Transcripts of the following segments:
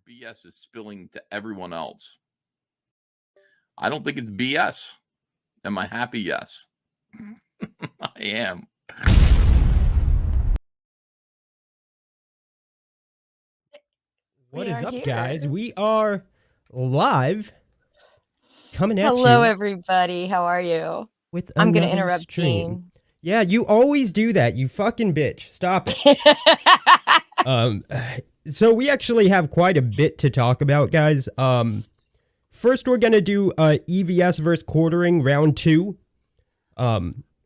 BS is spilling to everyone else. I don't think it's BS. Am I happy? Yes. I am. What is up, guys? We are live. Coming at you. Hello, everybody. How are you? I'm going to interrupt Gene. Yeah, you always do that. You fucking bitch. Stop it. So we actually have quite a bit to talk about, guys. First, we're going to do EVS versus quartering round 2. We're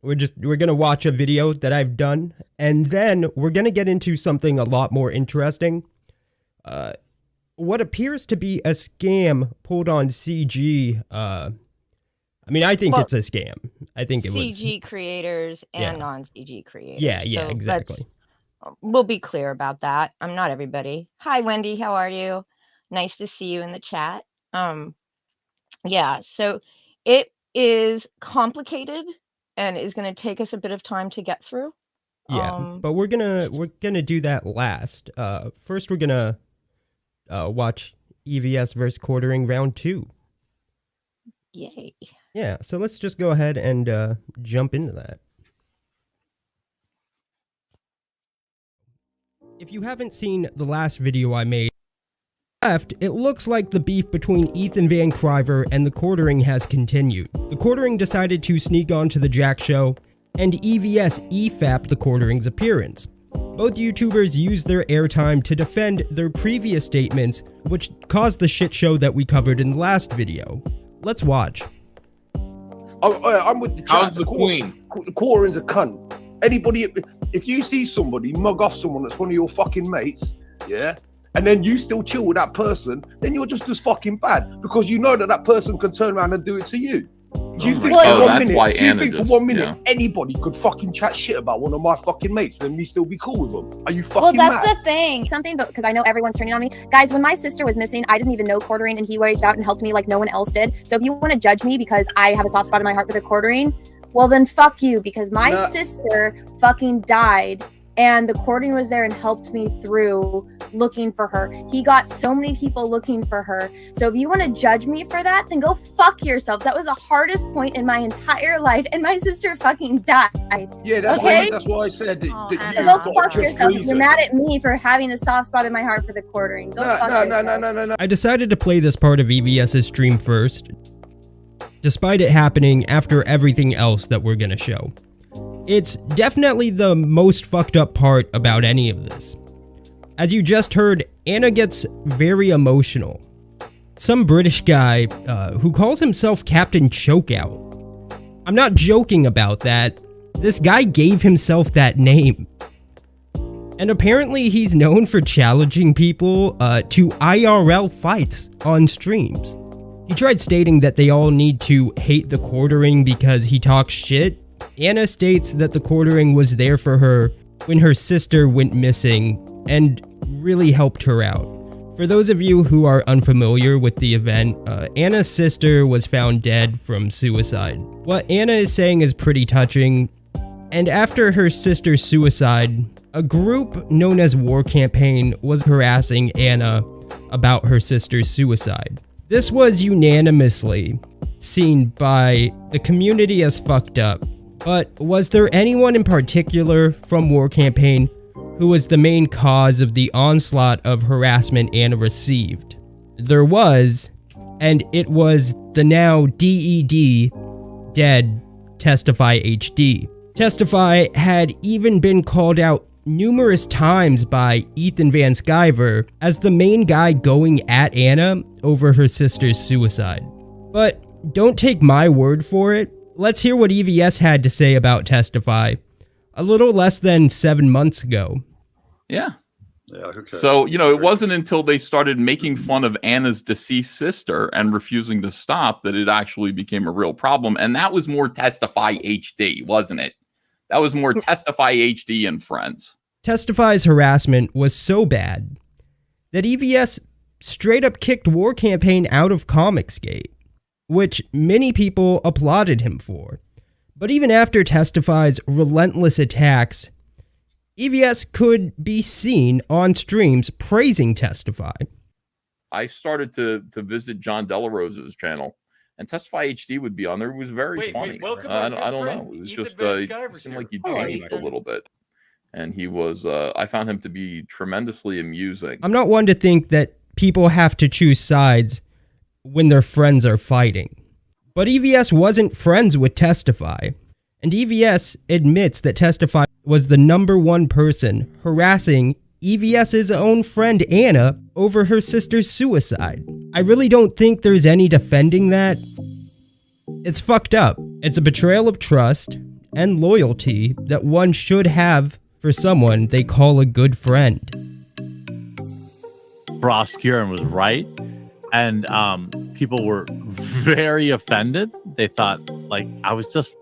going to watch a video that I've done, and then we're going to get into something a lot more interesting. What appears to be a scam pulled on CG. I mean, I think it's a scam. I think it was CG creators and non-CG creators. Yeah, so exactly. We'll be clear about that. I'm not everybody. Hi, Wendy. How are you? Nice to see you in the chat. Yeah, so it is complicated and is going to take us a bit of time to get through. Yeah, but we're gonna do that last. First, we're gonna watch EVS versus quartering round 2. Yay! Yeah, so let's just go ahead and jump into that. If you haven't seen the last video I made, it looks like the beef between Ethan Van Criver and the quartering has continued. The quartering decided to sneak onto the Jack show, and EVS EFAP'd the quartering's appearance. Both YouTubers used their airtime to defend their previous statements, which caused the shit show that we covered in the last video. Let's watch. I'm with the chat. How's the queen? The quartering's a cunt. Anybody, if you see somebody mug off someone that's one of your fucking mates, yeah, and then you still chill with that person, then you're just as fucking bad, because you know that that person can turn around and do it to you. Do you think for 1 minute anybody could fucking chat shit about one of my fucking mates and me still be cool with them? Are you fucking Well, that's mad? the thing. Something, but because I know everyone's turning on me. Guys, when my sister was missing, I didn't even know quartering, and he reached out and helped me like no one else did. So if you want to judge me because I have a soft spot in my heart for the quartering, well then fuck you, because my sister fucking died and the quartering was there and helped me through looking for her. He got so many people looking for her. So if you want to judge me for that, then go fuck yourselves. That was the hardest point in my entire life, and my sister fucking died. Yeah, that's why I said that. So go fuck yourself. You're mad at me for having a soft spot in my heart for the quartering. Go fuck yourself. No. I decided to play this part of EVS's stream first, despite it happening after everything else that we're gonna show. It's definitely the most fucked up part about any of this. As you just heard, Anna gets very emotional. Some British guy who calls himself Captain Chokeout. I'm not joking about that. This guy gave himself that name. And apparently he's known for challenging people to IRL fights on streams. He tried stating that they all need to hate the quartering because he talks shit. Anna states that the quartering was there for her when her sister went missing and really helped her out. For those of you who are unfamiliar with the event, Anna's sister was found dead from suicide. What Anna is saying is pretty touching, and after her sister's suicide, a group known as War Campaign was harassing Anna about her sister's suicide. This was unanimously seen by the community as fucked up. But was there anyone in particular from War Campaign who was the main cause of the onslaught of harassment Anna received? There was, and it was the now DED, dead Testify HD. Testify had even been called out numerous times by Ethan Van Sciver as the main guy going at Anna over her sister's suicide. But don't take my word for it. Let's hear what EVS had to say about Testify a little less than 7 months ago. Yeah, okay. So, it wasn't until they started making fun of Anna's deceased sister and refusing to stop that it actually became a real problem. And that was more Testify HD, wasn't it? That was more Testify HD and friends. Testify's harassment was so bad that EVS straight up kicked War Campaign out of Comicsgate, which many people applauded him for. But even after Testify's relentless attacks, EVS could be seen on streams praising Testify. I started to visit John Delarosa's channel, and Testify HD would be on there. It was very funny. I don't know. It was just it seemed like he changed a little bit, and he was. I found him to be tremendously amusing. I'm not one to think that people have to choose sides when their friends are fighting, but EVS wasn't friends with Testify, and EVS admits that Testify was the #1 person harassing EVS's own friend Anna over her sister's suicide. I really don't think there's any defending that. It's fucked up. It's a betrayal of trust and loyalty that one should have for someone they call a good friend. Ross Kieran was right, and people were very offended. They thought, like, I was just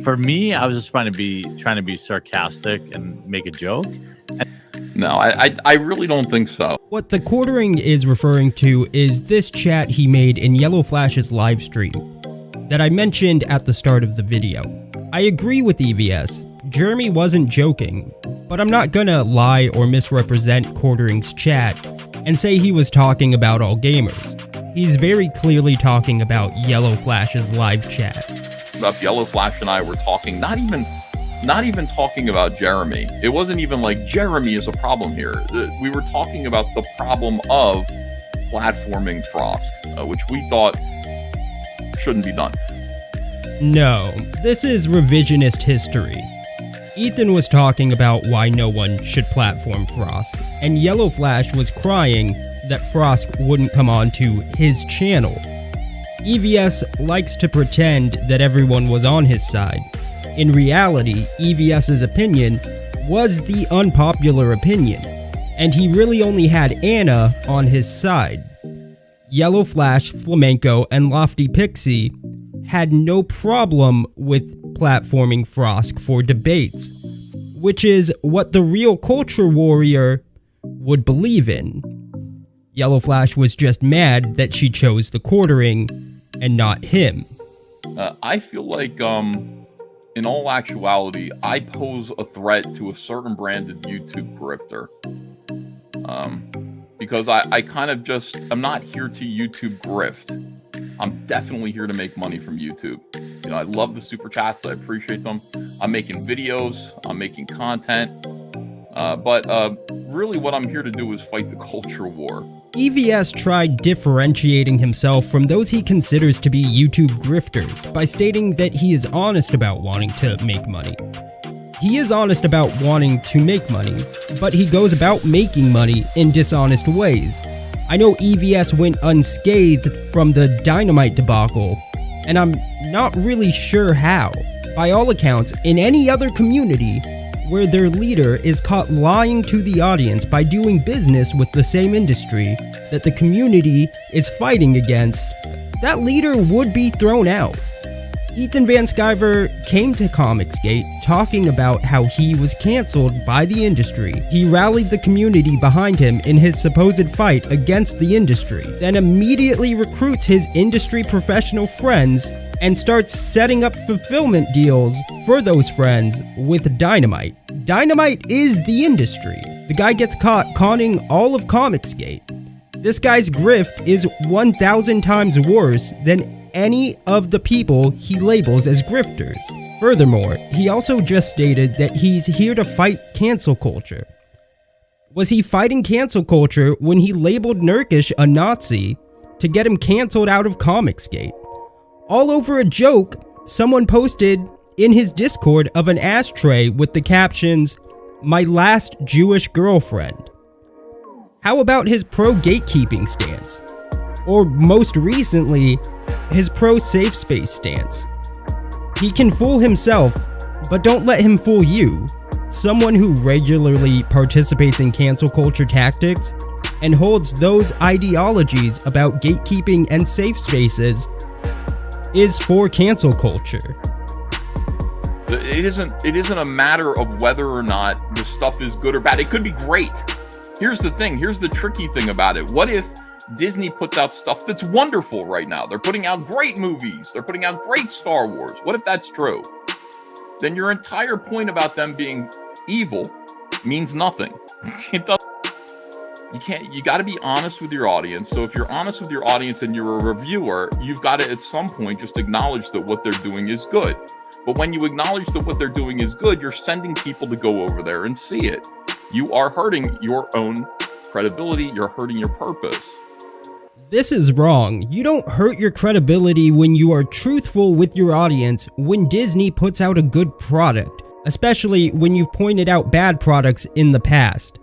trying to be sarcastic and make a joke. No, I really don't think so. What the quartering is referring to is this chat he made in Yellow Flash's live stream that I mentioned at the start of the video. I agree with EVS. Jeremy wasn't joking, but I'm not gonna lie or misrepresent Quartering's chat and say he was talking about all gamers. He's very clearly talking about Yellow Flash's live chat. About Yellow Flash and I were talking, not even talking about Jeremy. It wasn't even like Jeremy is a problem here. We were talking about the problem of platforming Frost, which we thought shouldn't be done. No, this is revisionist history. Ethan was talking about why no one should platform Frost, and Yellow Flash was crying that Frost wouldn't come onto his channel. EVS likes to pretend that everyone was on his side. In reality, EVS's opinion was the unpopular opinion, and he really only had Anna on his side. Yellow Flash, Flamenco, and Lofty Pixie had no problem with platforming Frost for debates, which is what the real culture warrior would believe in. Yellow Flash was just mad that she chose the quartering and not him. I feel like, in all actuality, I pose a threat to a certain branded YouTube grifter. Because I kind of just, I'm not here to YouTube grift. I'm definitely here to make money from YouTube. You know, I love the super chats. I appreciate them. I'm making videos. I'm making content. But really what I'm here to do is fight the culture war. EVS tried differentiating himself from those he considers to be YouTube grifters by stating that he is honest about wanting to make money. He is honest about wanting to make money, but he goes about making money in dishonest ways. I know EVS went unscathed from the Dynamite debacle, and I'm not really sure how. By all accounts, in any other community where their leader is caught lying to the audience by doing business with the same industry that the community is fighting against, that leader would be thrown out. Ethan Van Sciver came to Comicsgate talking about how he was cancelled by the industry. He rallied the community behind him in his supposed fight against the industry, then immediately recruits his industry professional friends and starts setting up fulfillment deals for those friends with Dynamite. Dynamite is the industry. The guy gets caught conning all of Comicsgate. This guy's grift is 1,000 times worse than any of the people he labels as grifters. Furthermore, he also just stated that he's here to fight cancel culture. Was he fighting cancel culture when he labeled Nurkish a Nazi to get him canceled out of Comicsgate? All over a joke someone posted in his Discord of an ashtray with the captions, "My last Jewish girlfriend." How about his pro-gatekeeping stance? Or most recently, his pro-safe space stance? He can fool himself, but don't let him fool you. Someone who regularly participates in cancel culture tactics and holds those ideologies about gatekeeping and safe spaces is for cancel culture. It isn't a matter of whether or not the stuff is good or bad. It could be great. Here's the thing. Here's the tricky thing about it. What if Disney puts out stuff that's wonderful right now? They're putting out great movies. They're putting out great Star Wars. What if that's true? Then your entire point about them being evil means nothing. It doesn't. You got to be honest with your audience. So if you're honest with your audience and you're a reviewer, you've got to at some point just acknowledge that what they're doing is good. But when you acknowledge that what they're doing is good, you're sending people to go over there and see it. You are hurting your own credibility. You're hurting your purpose. This is wrong. You don't hurt your credibility when you are truthful with your audience when Disney puts out a good product, especially when you've pointed out bad products in the past.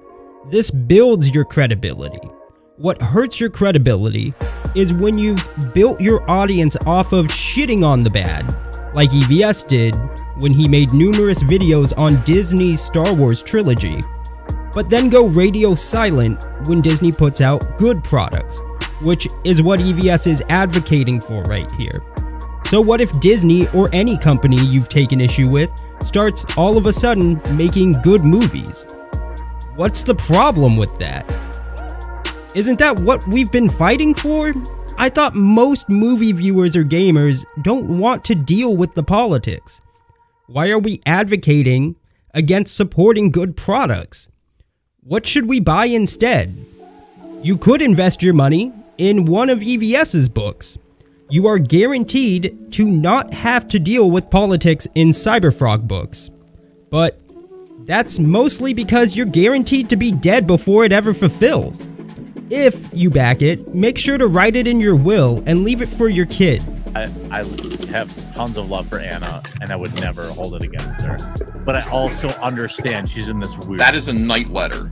This builds your credibility. What hurts your credibility is when you've built your audience off of shitting on the bad, like EVS did when he made numerous videos on Disney's Star Wars trilogy, but then go radio silent when Disney puts out good products, which is what EVS is advocating for right here. So what if Disney or any company you've taken issue with starts all of a sudden making good movies? What's the problem with that? Isn't that what we've been fighting for? I thought most movie viewers or gamers don't want to deal with the politics. Why are we advocating against supporting good products? What should we buy instead? You could invest your money in one of EVS's books. You are guaranteed to not have to deal with politics in Cyberfrog books. But that's mostly because you're guaranteed to be dead before it ever fulfills. If you back it, make sure to write it in your will and leave it for your kid. I have tons of love for Anna, and I would never hold it against her. But I also understand she's in this weird... That is a night letter.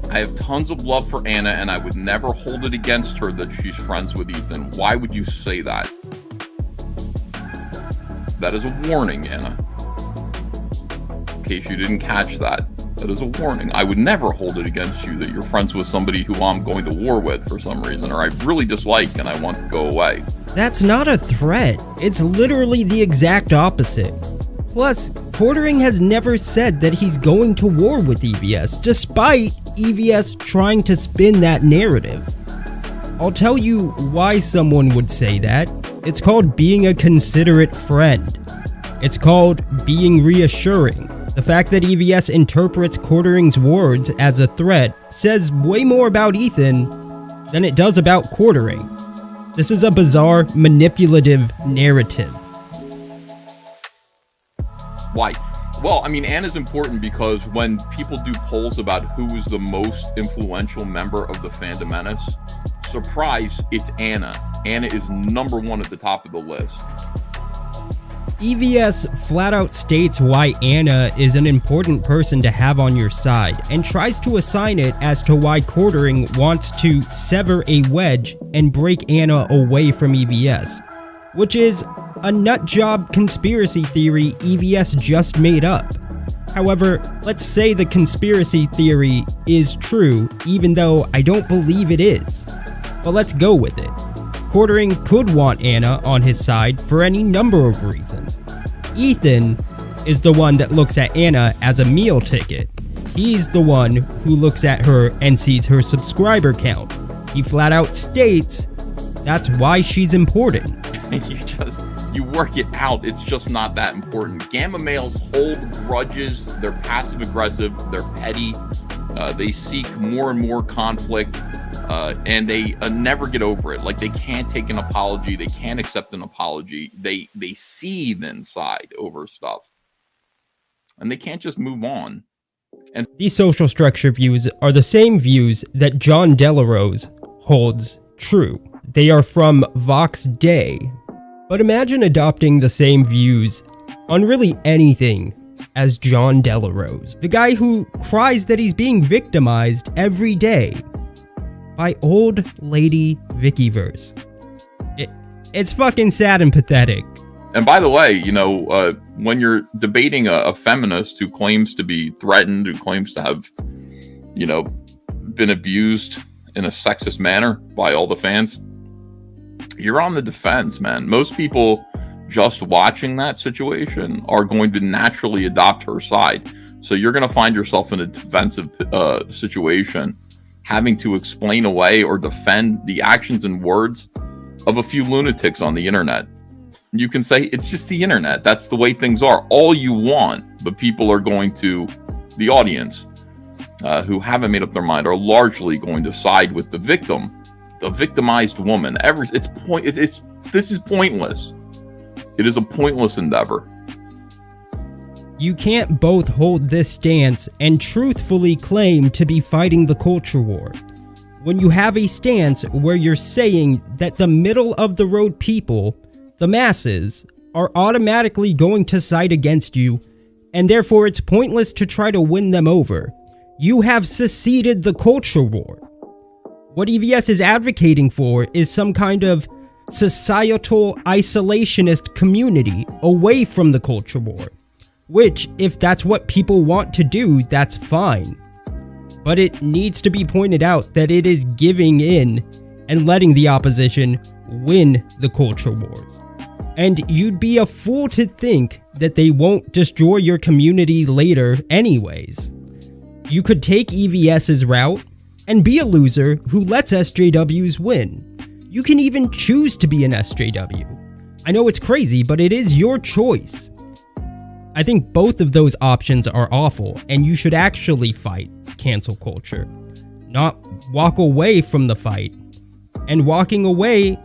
I have tons of love for Anna, and I would never hold it against her that she's friends with Ethan. Why would you say that? That is a warning, Anna. In case you didn't catch that. That is a warning. I would never hold it against you that you're friends with somebody who I'm going to war with for some reason, or I really dislike and I want to go away. That's not a threat. It's literally the exact opposite. Plus, Quartering has never said that he's going to war with EVS, despite EVS trying to spin that narrative. I'll tell you why someone would say that. It's called being a considerate friend. It's called being reassuring. The fact that EVS interprets Quartering's words as a threat says way more about Ethan than it does about Quartering. This is a bizarre, manipulative narrative. Why? Well, I mean, Anna's important because when people do polls about who is the most influential member of the Fandom Menace, surprise, it's Anna. Anna is number one at the top of the list. EVS flat out states why Anna is an important person to have on your side, and tries to assign it as to why Quartering wants to sever a wedge and break Anna away from EVS, which is a nutjob conspiracy theory EVS just made up. However, let's say the conspiracy theory is true, even though I don't believe it is. But let's go with it. Quartering could want Anna on his side for any number of reasons. Ethan is the one that looks at Anna as a meal ticket. He's the one who looks at her and sees her subscriber count. He flat out states that's why she's important. You work it out. It's just not that important. Gamma males hold grudges. They're passive aggressive. They're petty. They seek more and more conflict. And they never get over it. Like, they can't take an apology. They can't accept an apology. They seethe inside over stuff. And they can't just move on. And these social structure views are the same views that John Delarose holds true. They are from Vox Day. But imagine adopting the same views on really anything as John Delarose, the guy who cries that he's being victimized every day by old lady Vickyverse. It's fucking sad and pathetic. And by the way, you know, when you're debating a feminist who claims to be threatened, who claims to have, you know, been abused in a sexist manner by all the fans, you're on the defense, man. Most people just watching that situation are going to naturally adopt her side. So you're going to find yourself in a defensive situation, having to explain away or defend the actions and words of a few lunatics on the internet. You can say it's just the internet. That's the way things are. All you want, but people are going to, the audience who haven't made up their mind are largely going to side with the victim, the victimized woman. This is pointless. It is a pointless endeavor. You can't both hold this stance and truthfully claim to be fighting the culture war. When you have a stance where you're saying that the middle of the road people, the masses, are automatically going to side against you, and therefore it's pointless to try to win them over, you have seceded the culture war. What EVS is advocating for is some kind of societal isolationist community away from the culture war. Which, if that's what people want to do, that's fine. But it needs to be pointed out that it is giving in and letting the opposition win the culture wars. And you'd be a fool to think that they won't destroy your community later anyways. You could take EVS's route and be a loser who lets SJWs win. You can even choose to be an SJW. I know it's crazy, but it is your choice. I think both of those options are awful, and you should actually fight cancel culture, not walk away from the fight, and walking away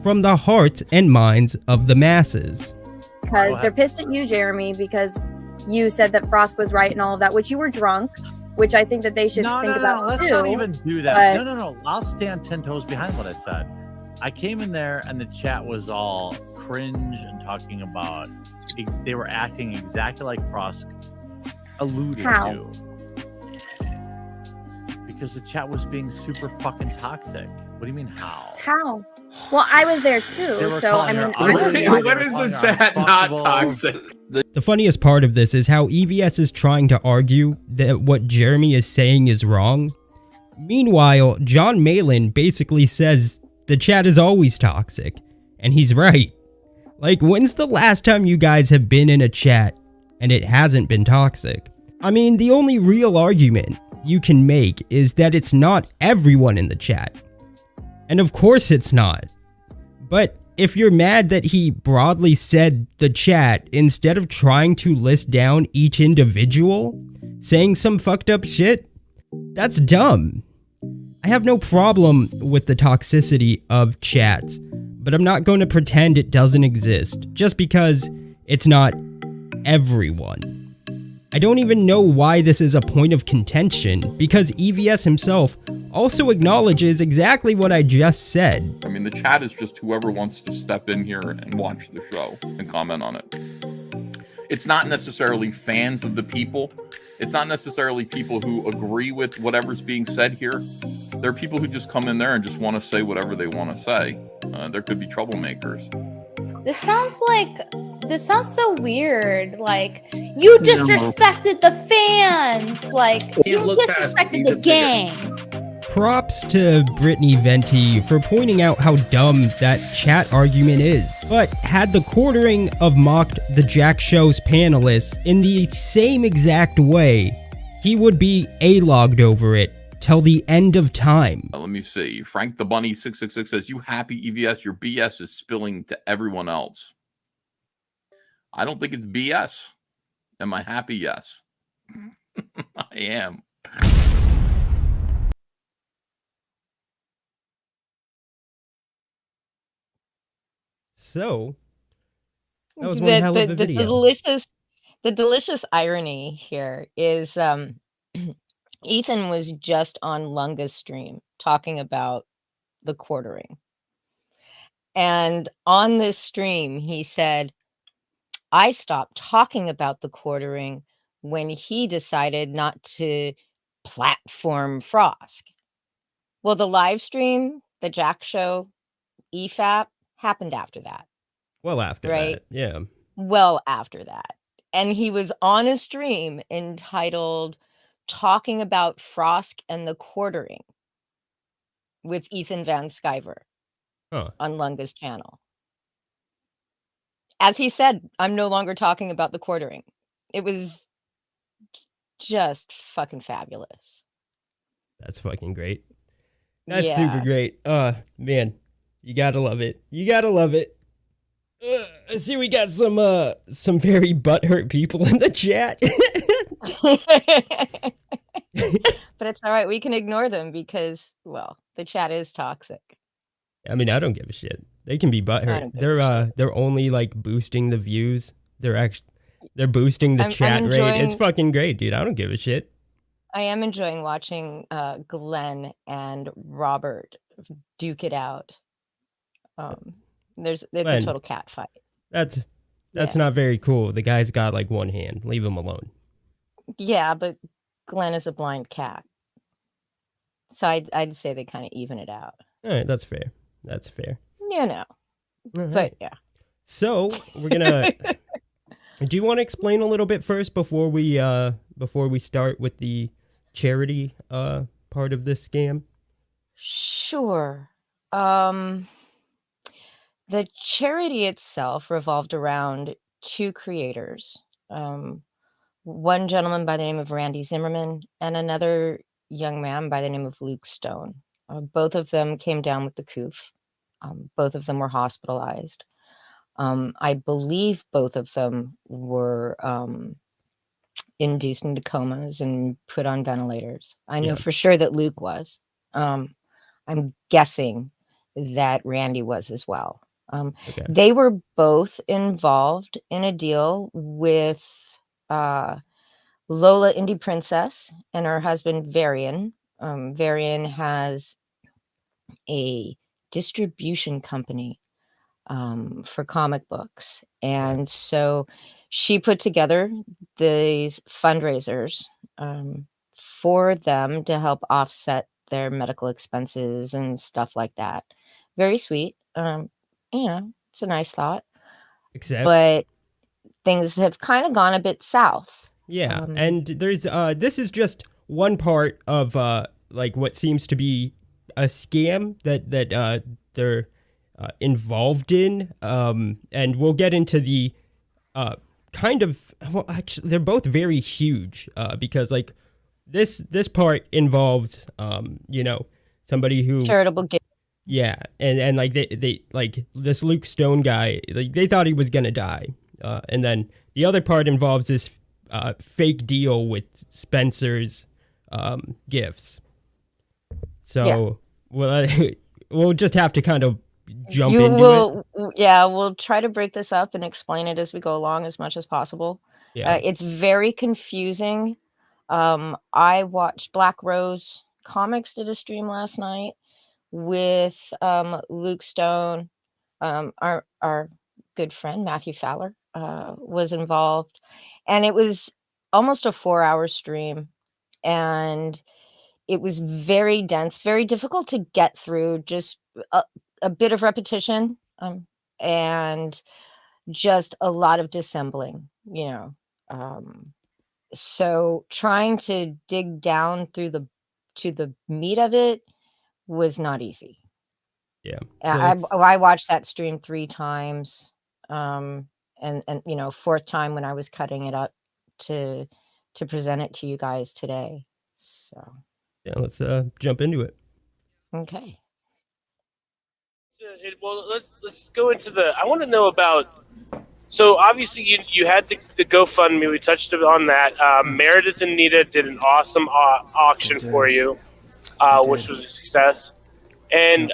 from the hearts and minds of the masses. Because they're pissed at you, Jeremy, because you said that Frost was right and all of that, which you were drunk, which I think that they should think about let's too. not even do that. But... No. I'll stand 10 toes behind what I said. I came in there and the chat was all cringe and talking about they were acting exactly like Frost alluded to. Because the chat was being super fucking toxic. What do you mean how? How? Well, I was there too, so I mean, when is the chat not toxic? The funniest part of this is how EVS is trying to argue that what Jeremy is saying is wrong. Meanwhile, John Malin basically says the chat is always toxic, and he's right. Like, when's the last time you guys have been in a chat and it hasn't been toxic? I mean, the only real argument you can make is that it's not everyone in the chat. And of course it's not. But if you're mad that he broadly said the chat instead of trying to list down each individual, saying some fucked up shit, that's dumb. I have no problem with the toxicity of chats, but I'm not going to pretend it doesn't exist just because it's not everyone. I don't even know why this is a point of contention, because EVS himself also acknowledges exactly what I just said. I mean, the chat is just whoever wants to step in here and watch the show and comment on it. It's not necessarily fans of the people. It's not necessarily people who agree with whatever's being said here. There are people who just come in there and just want to say whatever they want to say. There could be troublemakers. This sounds so weird. Like, you disrespected the fans. Like, you disrespected the gang. Props to Brittany Venti for pointing out how dumb that chat argument is. But had the quartering of mocked the Jack Show's panelists in the same exact way, he would be A-logged over it till the end of time. Let me see. Frank the Bunny 666 says, "You happy EVS? Your BS is spilling to everyone else." I don't think it's BS. Am I happy? Yes. I am. So, that was one hell of a video. The delicious irony here is Ethan was just on Lunga's stream talking about the quartering. And on this stream, he said, I stopped talking about the quartering when he decided not to platform Frost. Well, the live stream, the Jack Show, EFAP, happened after that. Well, after that, yeah. Well, after that. And he was on a stream entitled Talking About Frost and the Quartering with Ethan Van Sciver on Lunga's channel. As he said, I'm no longer talking about the quartering. It was just fucking fabulous. That's fucking great. That's super great. Man, you gotta love it. You gotta love it. I see we got some very butthurt people in the chat. But it's all right. We can ignore them because, well, the chat is toxic. I mean, I don't give a shit. They can be I butthurt. don't give a shit. They're only like boosting the views. They're boosting the I'm chat rate. It's enjoying- fucking great, dude. I don't give a shit. I am enjoying watching Glenn and Robert duke it out. It's Glenn, a total cat fight. That's Yeah. not very cool. The guy's got like one hand. Leave him alone. Yeah, but Glenn is a blind cat. So I'd say they kind of even it out. All right, that's fair. That's fair. You know. All right. But yeah. So we're gonna. Do you want to explain a little bit first before we start with the charity part of this scam? Sure. The charity itself revolved around two creators. One gentleman by the name of Randy Zimmerman and another young man by the name of Luke Stone. Both of them came down with the coof. Both of them were hospitalized. I believe both of them were induced into comas and put on ventilators. I know for sure that Luke was. I'm guessing that Randy was as well. Okay. They were both involved in a deal with Lola Indie Princess and her husband Varian. Varian has a distribution company for comic books, and so she put together these fundraisers for them to help offset their medical expenses and stuff like that. Very sweet. It's a nice thought. Except, But things have kind of gone a bit south. yeah, and there's this is just one part of like what seems to be a scam that they're involved in, and we'll get into the kind of, well, actually they're both very huge because like this part involves somebody who Charitable gift. yeah, and like they like this Luke Stone guy, like they thought he was gonna die, and then the other part involves this fake deal with Spencer's gifts. So we'll just have to kind of jump into it. Yeah, we'll try to break this up and explain it as we go along as much as possible. Yeah. It's very confusing. I watched Black Rose Comics did a stream last night with Luke Stone. Our good friend Matthew Fowler was involved, and it was almost a 4-hour stream, and it was very dense, very difficult to get through, just a bit of repetition and just a lot of dissembling, so trying to dig down to the meat of it was not easy. Yeah. I watched that stream 3 times, and fourth time when I was cutting it up to present it to you guys today. So yeah, let's jump into it. okay. Well, let's go into I want to know about. So obviously you had the GoFundMe. We touched on that. Meredith and Nita did an awesome auction for you, which was a success. And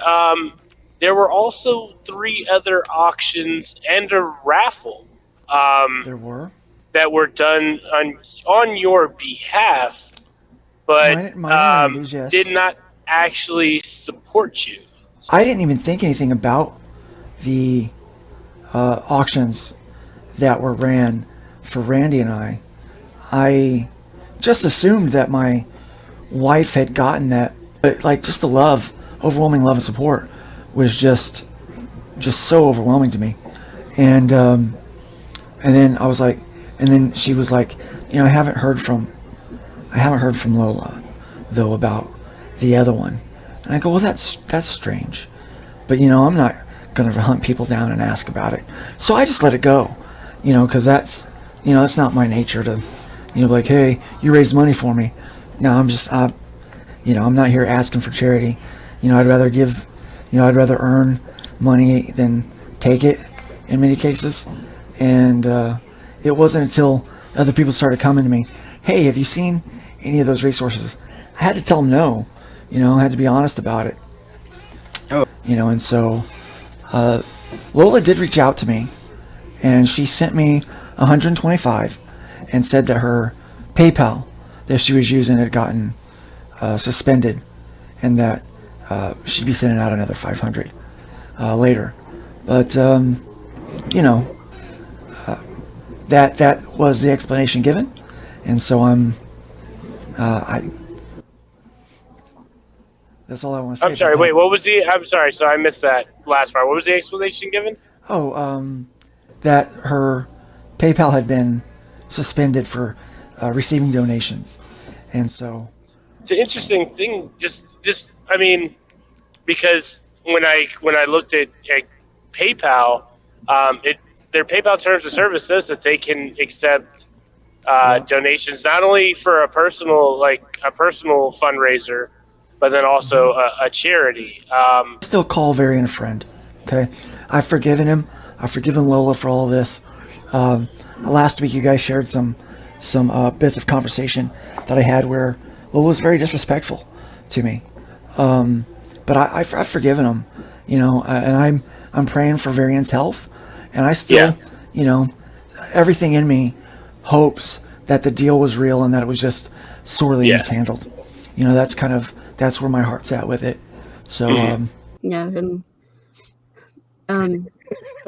there were also 3 other auctions and a raffle. There were? That were done on your behalf, but mine yes. did not actually support you. I didn't even think anything about the auctions that were ran for Randy and I. I just assumed that my wife had gotten that, but like just the love, overwhelming love and support was just so overwhelming to me. And then I was like, and then she was like, I haven't heard from Lola though about the other one. And I go, well, that's strange, but I'm not gonna hunt people down and ask about it. So I just let it go, because that's not my nature to, be like, hey, you raised money for me. No, I'm not here asking for charity. I'd rather give, I'd rather earn money than take it in many cases. And it wasn't until other people started coming to me, hey, have you seen any of those resources. I had to tell them no. I had to be honest about it. Oh. And so Lola did reach out to me, and she sent me $125 and said that her PayPal that she was using had gotten suspended, and that she'd be sending out another $500 later. But that was the explanation given, and so that's all I want to say. I'm sorry. Wait, what was the? I'm sorry. So I missed that last part. What was the explanation given? That her PayPal had been suspended for receiving donations, and so It's an interesting thing. Just I mean, because when I looked at PayPal, their PayPal terms of service says that they can accept donations not only for a personal fundraiser, but then also a charity. Still call Varian a friend. Okay, I've forgiven him. I've forgiven Lola for all this. Last week, you guys shared some bits of conversation that I had where Lola was very disrespectful to me. But I've forgiven him, and I'm praying for Varian's health. And I still, everything in me hopes that the deal was real and that it was just sorely mishandled. That's where my heart's at with it. So,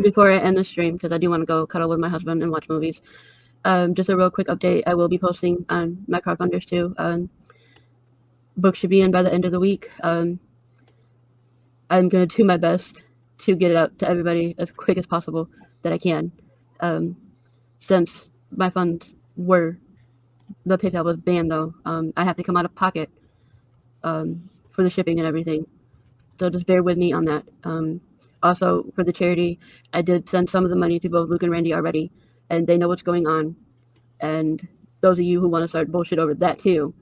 before I end the stream, because I do want to go cuddle with my husband and watch movies, just a real quick update. I will be posting on my crowdfunders too. Book should be in by the end of the week. I'm going to do my best to get it out to everybody as quick as possible that I can. Since my funds the PayPal was banned though, I have to come out of pocket for the shipping and everything. So just bear with me on that. Also, for the charity, I did send some of the money to both Luke and Randy already, and they know what's going on. And those of you who want to start bullshit over that too,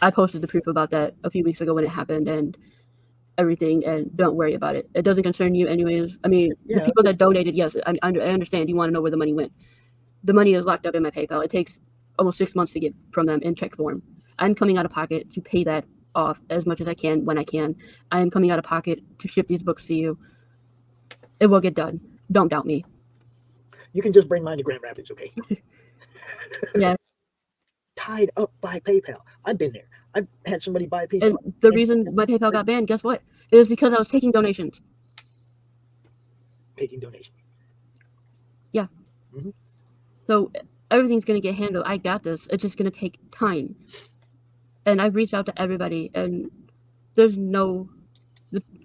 I posted the proof about that a few weeks ago when it happened and everything, and don't worry about it. It doesn't concern you anyways. I mean, the people that donated, yes, I understand you want to know where the money went. The money is locked up in my PayPal. It takes almost 6 months to get from them in check form. I'm coming out of pocket to pay that off as much as I can when I can. I am coming out of pocket to ship these books to you. It will get done. Don't doubt me. You can just bring mine to Grand Rapids, okay? Yeah. Tied up by PayPal. I've been there. I've had somebody buy a piece. And the reason my PayPal got banned, guess what? It was because I was taking donations. Taking donations. Yeah. Mm-hmm. So everything's going to get handled. I got this. It's just going to take time. And I've reached out to everybody, and there's the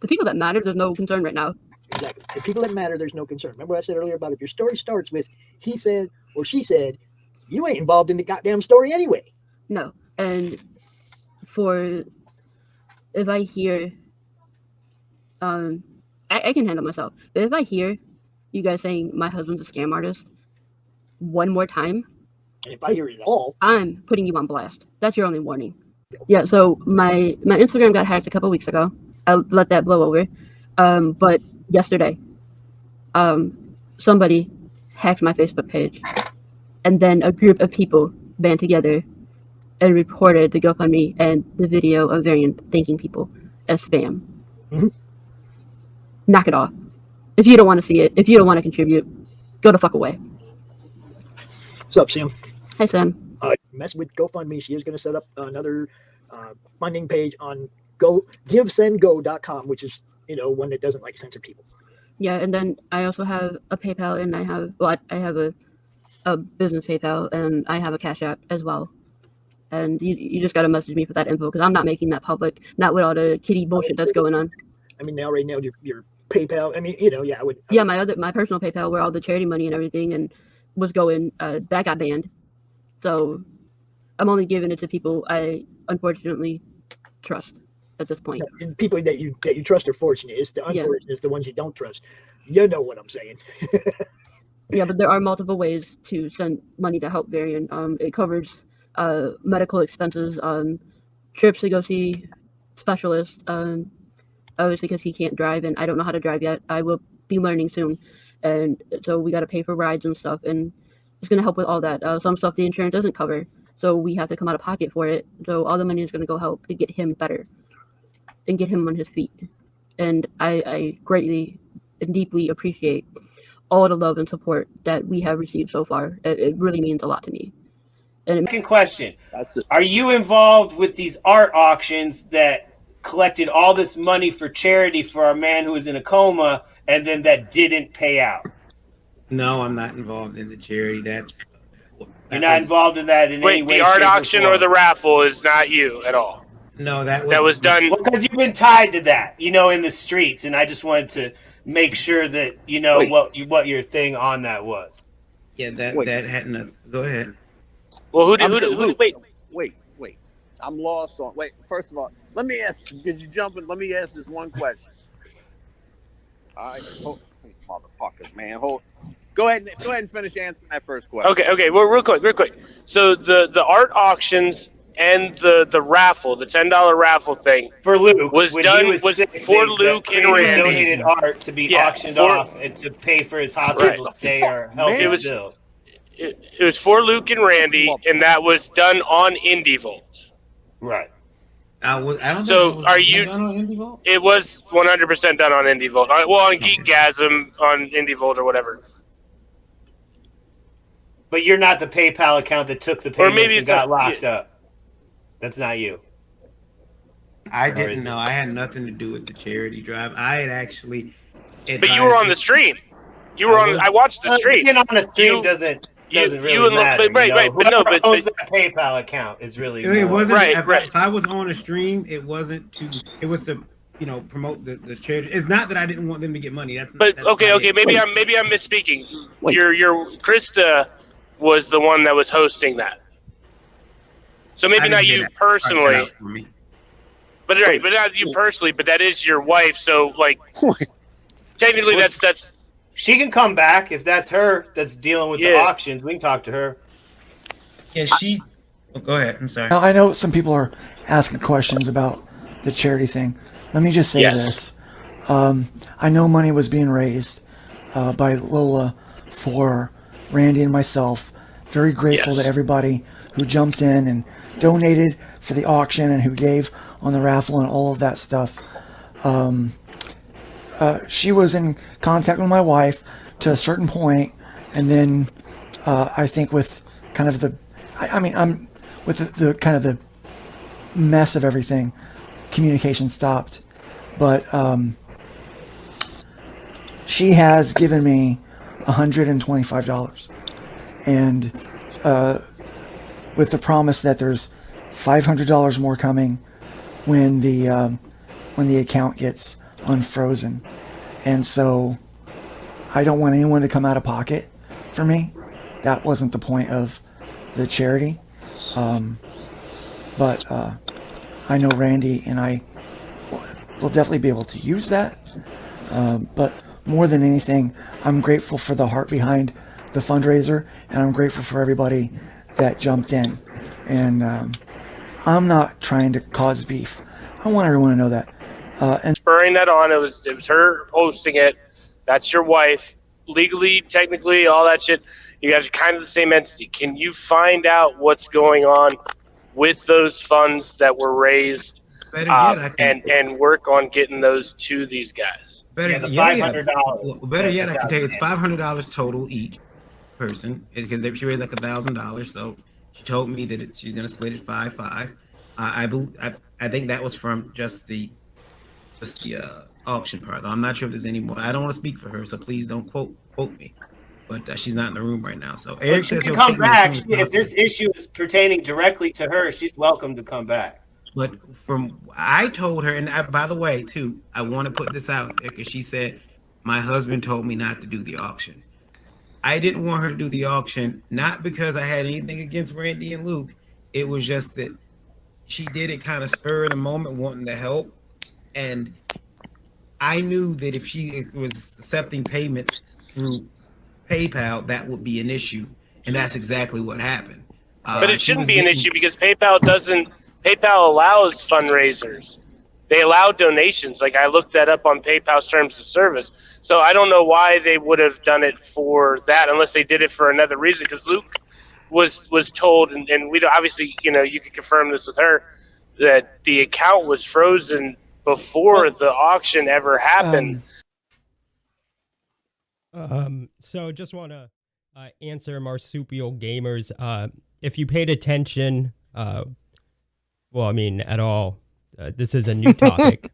people that matter, there's no concern right now. Exactly. The people that matter, there's no concern. Remember what I said earlier about if your story starts with he said or she said, you ain't involved in the goddamn story anyway. No. And if I hear, I can handle myself. But if I hear you guys saying my husband's a scam artist one more time, and if I hear it at all, I'm putting you on blast. That's your only warning. Yeah, so my Instagram got hacked a couple weeks ago. I let that blow over. But yesterday, somebody hacked my Facebook page, and then a group of people band together and reported the GoFundMe and the video of Varian thanking people as spam. Mm-hmm. Knock it off. If you don't want to see it, if you don't want to contribute, go the fuck away. What's up, Sam? Hi, Sam. Mess with GoFundMe. She is going to set up another funding page on givesendgo.com, which is one that doesn't like censor people. Yeah, and then I also have a PayPal, and I have a business PayPal, and I have a Cash App as well. And you just got to message me for that info, because I'm not making that public, not with all the kitty bullshit that's going on. I mean, they already nailed your PayPal. I mean, I would. My personal PayPal, where all the charity money and everything and was going, that got banned. So I'm only giving it to people I unfortunately trust at this point. And people that you trust are fortunate. It's the unfortunate is the ones you don't trust. You know what I'm saying. Yeah, but there are multiple ways to send money to help Varian. It covers medical expenses, trips to go see specialists, obviously because he can't drive and I don't know how to drive yet. I will be learning soon. And so we got to pay for rides and stuff. And it's going to help with all that. Some stuff the insurance doesn't cover. So we have to come out of pocket for it. So all the money is going to go help to get him better and get him on his feet. And I greatly and deeply appreciate all the love and support that we have received so far. It really means a lot to me. And Second question. Are you involved with these art auctions that collected all this money for charity for our man who was in a coma and then that didn't pay out? No, I'm not involved in the charity. You're not involved in that in any way. The art auction or the raffle is not you at all. No, that was done. Well, because you've been tied to that, in the streets, and I just wanted to make sure that what your thing on that was. Yeah, that hadn't. Go ahead. Well, who wait. I'm lost on. Wait, first of all, let me ask because you jumping. Let me ask this one question. All right, motherfuckers, man. Go ahead and finish answering that first question. Okay. Well, real quick. So the art auctions and the raffle, the $10 raffle thing for Luke was for Luke and Randy. Donated art to be auctioned off and to pay for his hospital stay or health bills. It was for Luke and Randy, and that was done on IndieVolt. Right. I don't think it was 100% done on IndieVolt. Well, on Geekgasm on IndieVolt or whatever. But you're not the PayPal account that took the payments and got locked up. That's not you. I didn't know. I had nothing to do with the charity drive. I had actually. But you were on the stream. You were on. I watched the stream. Being on the stream doesn't really matter. Right. But no, but owns that PayPal account is really. It wasn't right. If I was on a stream, it wasn't to. It was to promote the charity. It's not that I didn't want them to get money. That's okay. Maybe I'm misspeaking. Your Krista was the one that was hosting that. So maybe not you personally. But not you personally. But that is your wife. So technically, that's. She can come back if that's her that's dealing with the auctions. We can talk to her. Yeah, go ahead. I'm sorry. Now, I know some people are asking questions about the charity thing. Let me just say this. I know money was being raised by Lola for Randy and myself. Very grateful to everybody who jumped in and donated for the auction and who gave on the raffle and all of that stuff. She was in contact with my wife to a certain point, and then I think with kind of with the kind of the mess of everything, communication stopped. But she has given me $125, and with the promise that there's $500 more coming when the account gets unfrozen. And so I don't want anyone to come out of pocket for me. That wasn't the point of the charity. But I know Randy and I will definitely be able to use that. But more than anything, I'm grateful for the heart behind the fundraiser, and I'm grateful for everybody that jumped in. And I'm not trying to cause beef. I want everyone to know that. And spurring that on, it was her hosting it. That's your wife. Legally, technically, all that shit. You guys are kind of the same entity. Can you find out what's going on with those funds that were raised, and work on getting those to these guys? $500. Better yet, I can tell you it's $500 total each person, because she raised like $1,000. So she told me that she's gonna split it 5-5. I think that was from just the auction part. Though I'm not sure if there's any more. I don't want to speak for her, so please don't quote me. But she's not in the room right now. So Eric says she'll come back. If this issue is pertaining directly to her, she's welcome to come back. But I told her, and by the way, too, I want to put this out there because she said my husband told me not to do the auction. I didn't want her to do the auction, not because I had anything against Randy and Luke. It was just that she did it kind of spur of the moment, wanting to help. And I knew that if she was accepting payments through PayPal, that would be an issue. And that's exactly what happened. But it shouldn't be an issue because PayPal allows fundraisers. They allow donations. Like, I looked that up on PayPal's terms of service. So I don't know why they would have done it for that unless they did it for another reason. Because Luke was told, and we don't, obviously, you know, you can confirm this with her, that the account was frozen before the auction ever happened. So just want to answer Marsupial Gamers. If you paid attention, well, I mean, at all, this is a new topic.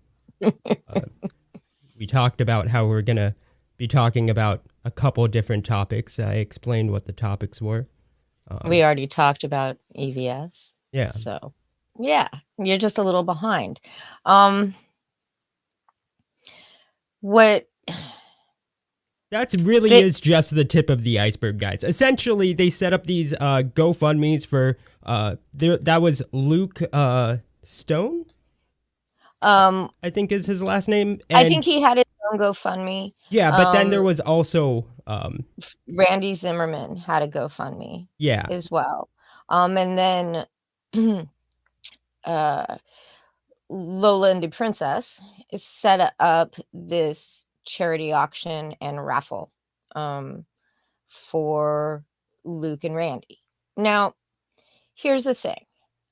We talked about how we're going to be talking about a couple different topics. I explained what the topics were. We already talked about EVS. Yeah. So, yeah, you're just a little behind. What... That's really is just the tip of the iceberg, guys. Essentially, they set up these GoFundMes for that was Luke Stone. I think is his last name. And I think he had his own GoFundMe. Yeah, but then there was also Randy Zimmerman had a GoFundMe. Yeah, as well. And then Lola and the Princess is set up this charity auction and raffle for Luke and Randy. Now, here's the thing.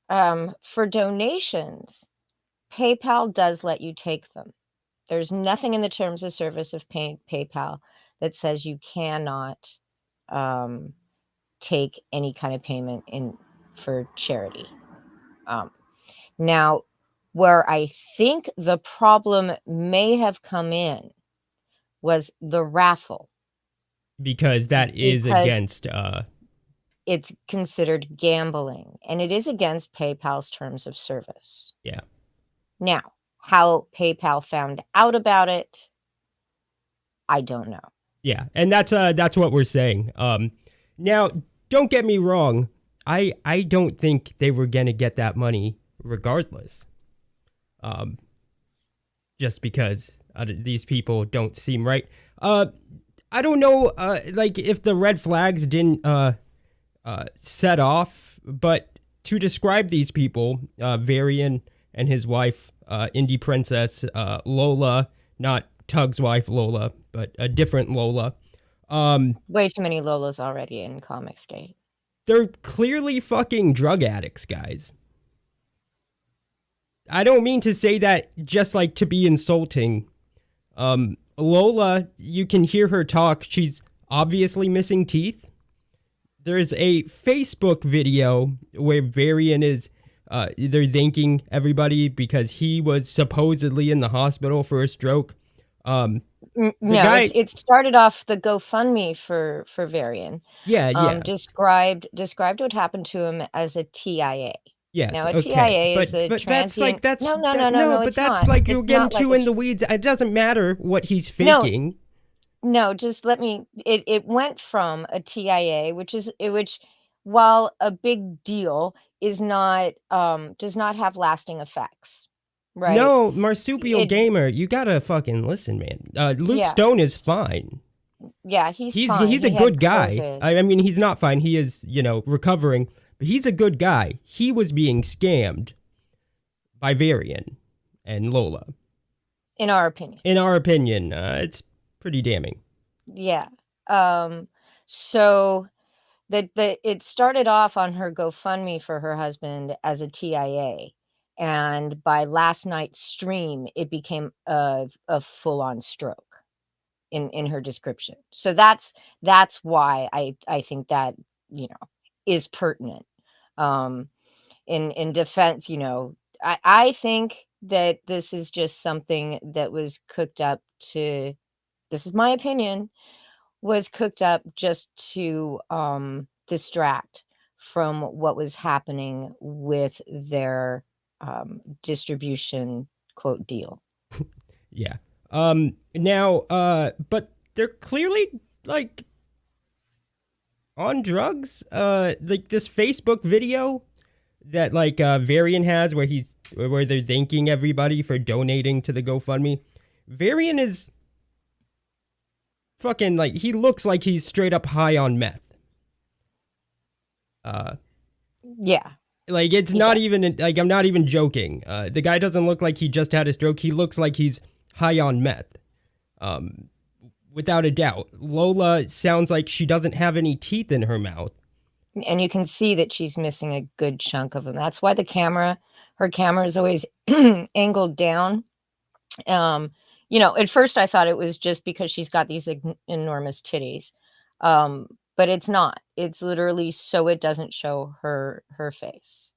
For donations, PayPal does let you take them. There's nothing in the terms of service of PayPal that says you cannot take any kind of payment in for charity. Now, where I think the problem may have come in was the raffle. Because that is against... it's considered gambling, and it is against PayPal's terms of service. Yeah. Now, how PayPal found out about it, I don't know. Yeah, and that's what we're saying. Now, don't get me wrong. I don't think they were going to get that money regardless. Just because these people don't seem right. I don't know, like, if the red flags didn't set off, but to describe these people, Varian and his wife, Indie Princess, Lola, not Tug's wife Lola, but a different Lola. Way too many Lolas already in Comicsgate. They're clearly fucking drug addicts, guys. I don't mean to say that just like to be insulting. Lola, you can hear her talk. She's obviously missing teeth. There's a Facebook video where Varian is they're thanking everybody because he was supposedly in the hospital for a stroke. It started off the GoFundMe for Varian. Yeah. Described what happened to him as a TIA. Yes. Now a TIA is a transient. That's no. But that's like you're getting too in the weeds. It doesn't matter what he's faking. No, just let me. It went from a TIA, which while a big deal is not does not have lasting effects. Right. No, Marsupial Gamer, you gotta fucking listen, man. Luke Stone is fine. Yeah, he's fine. He's a good guy. I mean, he's not fine. He is, recovering, but he's a good guy. He was being scammed by Varian and Lola. In our opinion. It's pretty damning. Yeah. So it started off on her GoFundMe for her husband as a TIA. And by last night's stream, it became a full-on stroke in her description. So that's why I think that, is pertinent. In defense, I think that this is just something that was cooked up to, this is my opinion, was cooked up just to distract from what was happening with their distribution quote deal. Yeah. Now, but they're clearly like on drugs. Like this Facebook video that like Varian has where they're thanking everybody for donating to the GoFundMe. Varian is fucking like, he looks like he's straight up high on meth. Yeah. Like, it's not even, like, I'm not even joking. The guy doesn't look like he just had a stroke. He looks like he's high on meth. Without a doubt. Lola sounds like she doesn't have any teeth in her mouth. and you can see that she's missing a good chunk of them. That's why her camera is always angled down. You know, at first I thought it was just because she's got these enormous titties. But it's not. It's literally so it doesn't show her face.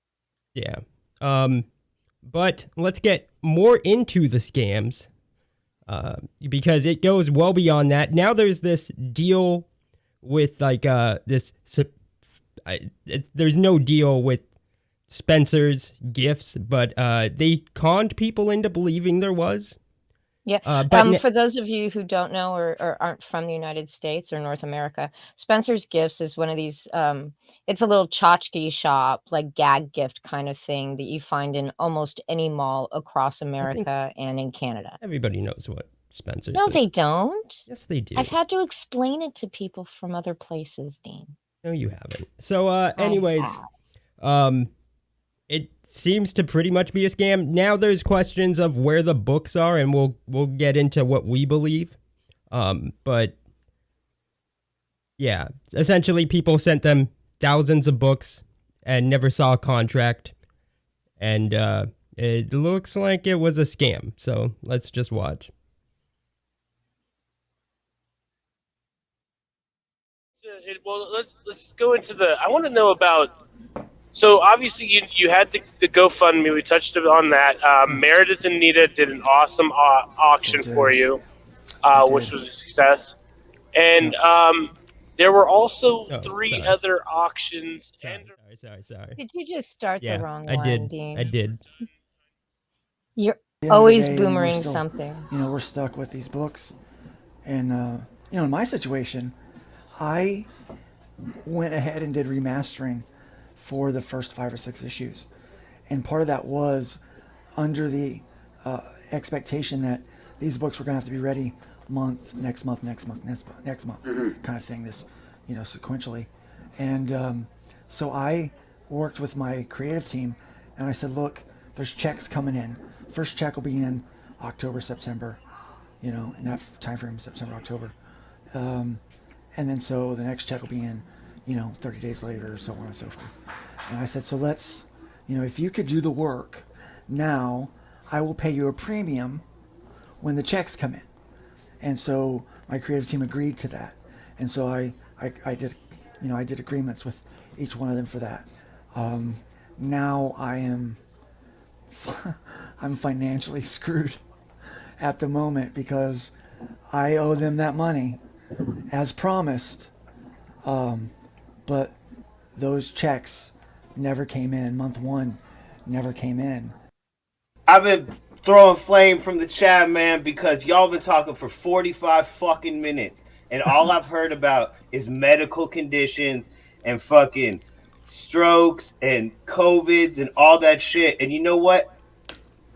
Yeah. But let's get more into the scams. Because it goes well beyond that. Now there's this deal with like there's no deal with Spencer's Gifts, but they conned people into believing there was. Yeah. For those of you who don't know or aren't from the United States or North America, Spencer's Gifts is one of these, it's a little tchotchke shop, like gag gift kind of thing that you find in almost any mall across America and in Canada. Everybody knows what Spencer's No, is. they don't. Yes, they do. I've had to explain it to people from other places, Dean. No, you haven't. So, anyways, it seems to pretty much be a scam. Now there's questions of where the books are, and we'll get into what we believe. But yeah, essentially people sent them thousands of books and never saw a contract. And it looks like it was a scam. So let's just watch. Well, let's go into the. I want to know about. So obviously you had the GoFundMe. We touched on that. Meredith and Nita did an awesome auction for you, which was a success. And there were also three other auctions. Sorry. Did you just start the wrong I one, did. Dean? I did. You're At the end of the always day, boomering we're still- something. You know, we're stuck with these books. And, you know, in my situation, I went ahead and did remastering for the first 5 or 6 issues. And part of that was under the expectation that these books were going to have to be ready next month kind of thing, this, you know, sequentially. And so I worked with my creative team and I said, look, there's checks coming in. First check will be in October, September, you know, in that time frame, September, October. And then so the next check will be in, you know, 30 days later, so on and so forth. And I said, so let's, you know, if you could do the work now, I will pay you a premium when the checks come in. And so my creative team agreed to that. And so I did, you know, I did agreements with each one of them for that. Now I'm financially screwed at the moment because I owe them that money as promised. But those checks never came in. Month 1 never came in. I've been throwing flame from the chat, man, because y'all been talking for 45 fucking minutes. And all I've heard about is medical conditions and fucking strokes and COVIDs and all that shit. And you know what?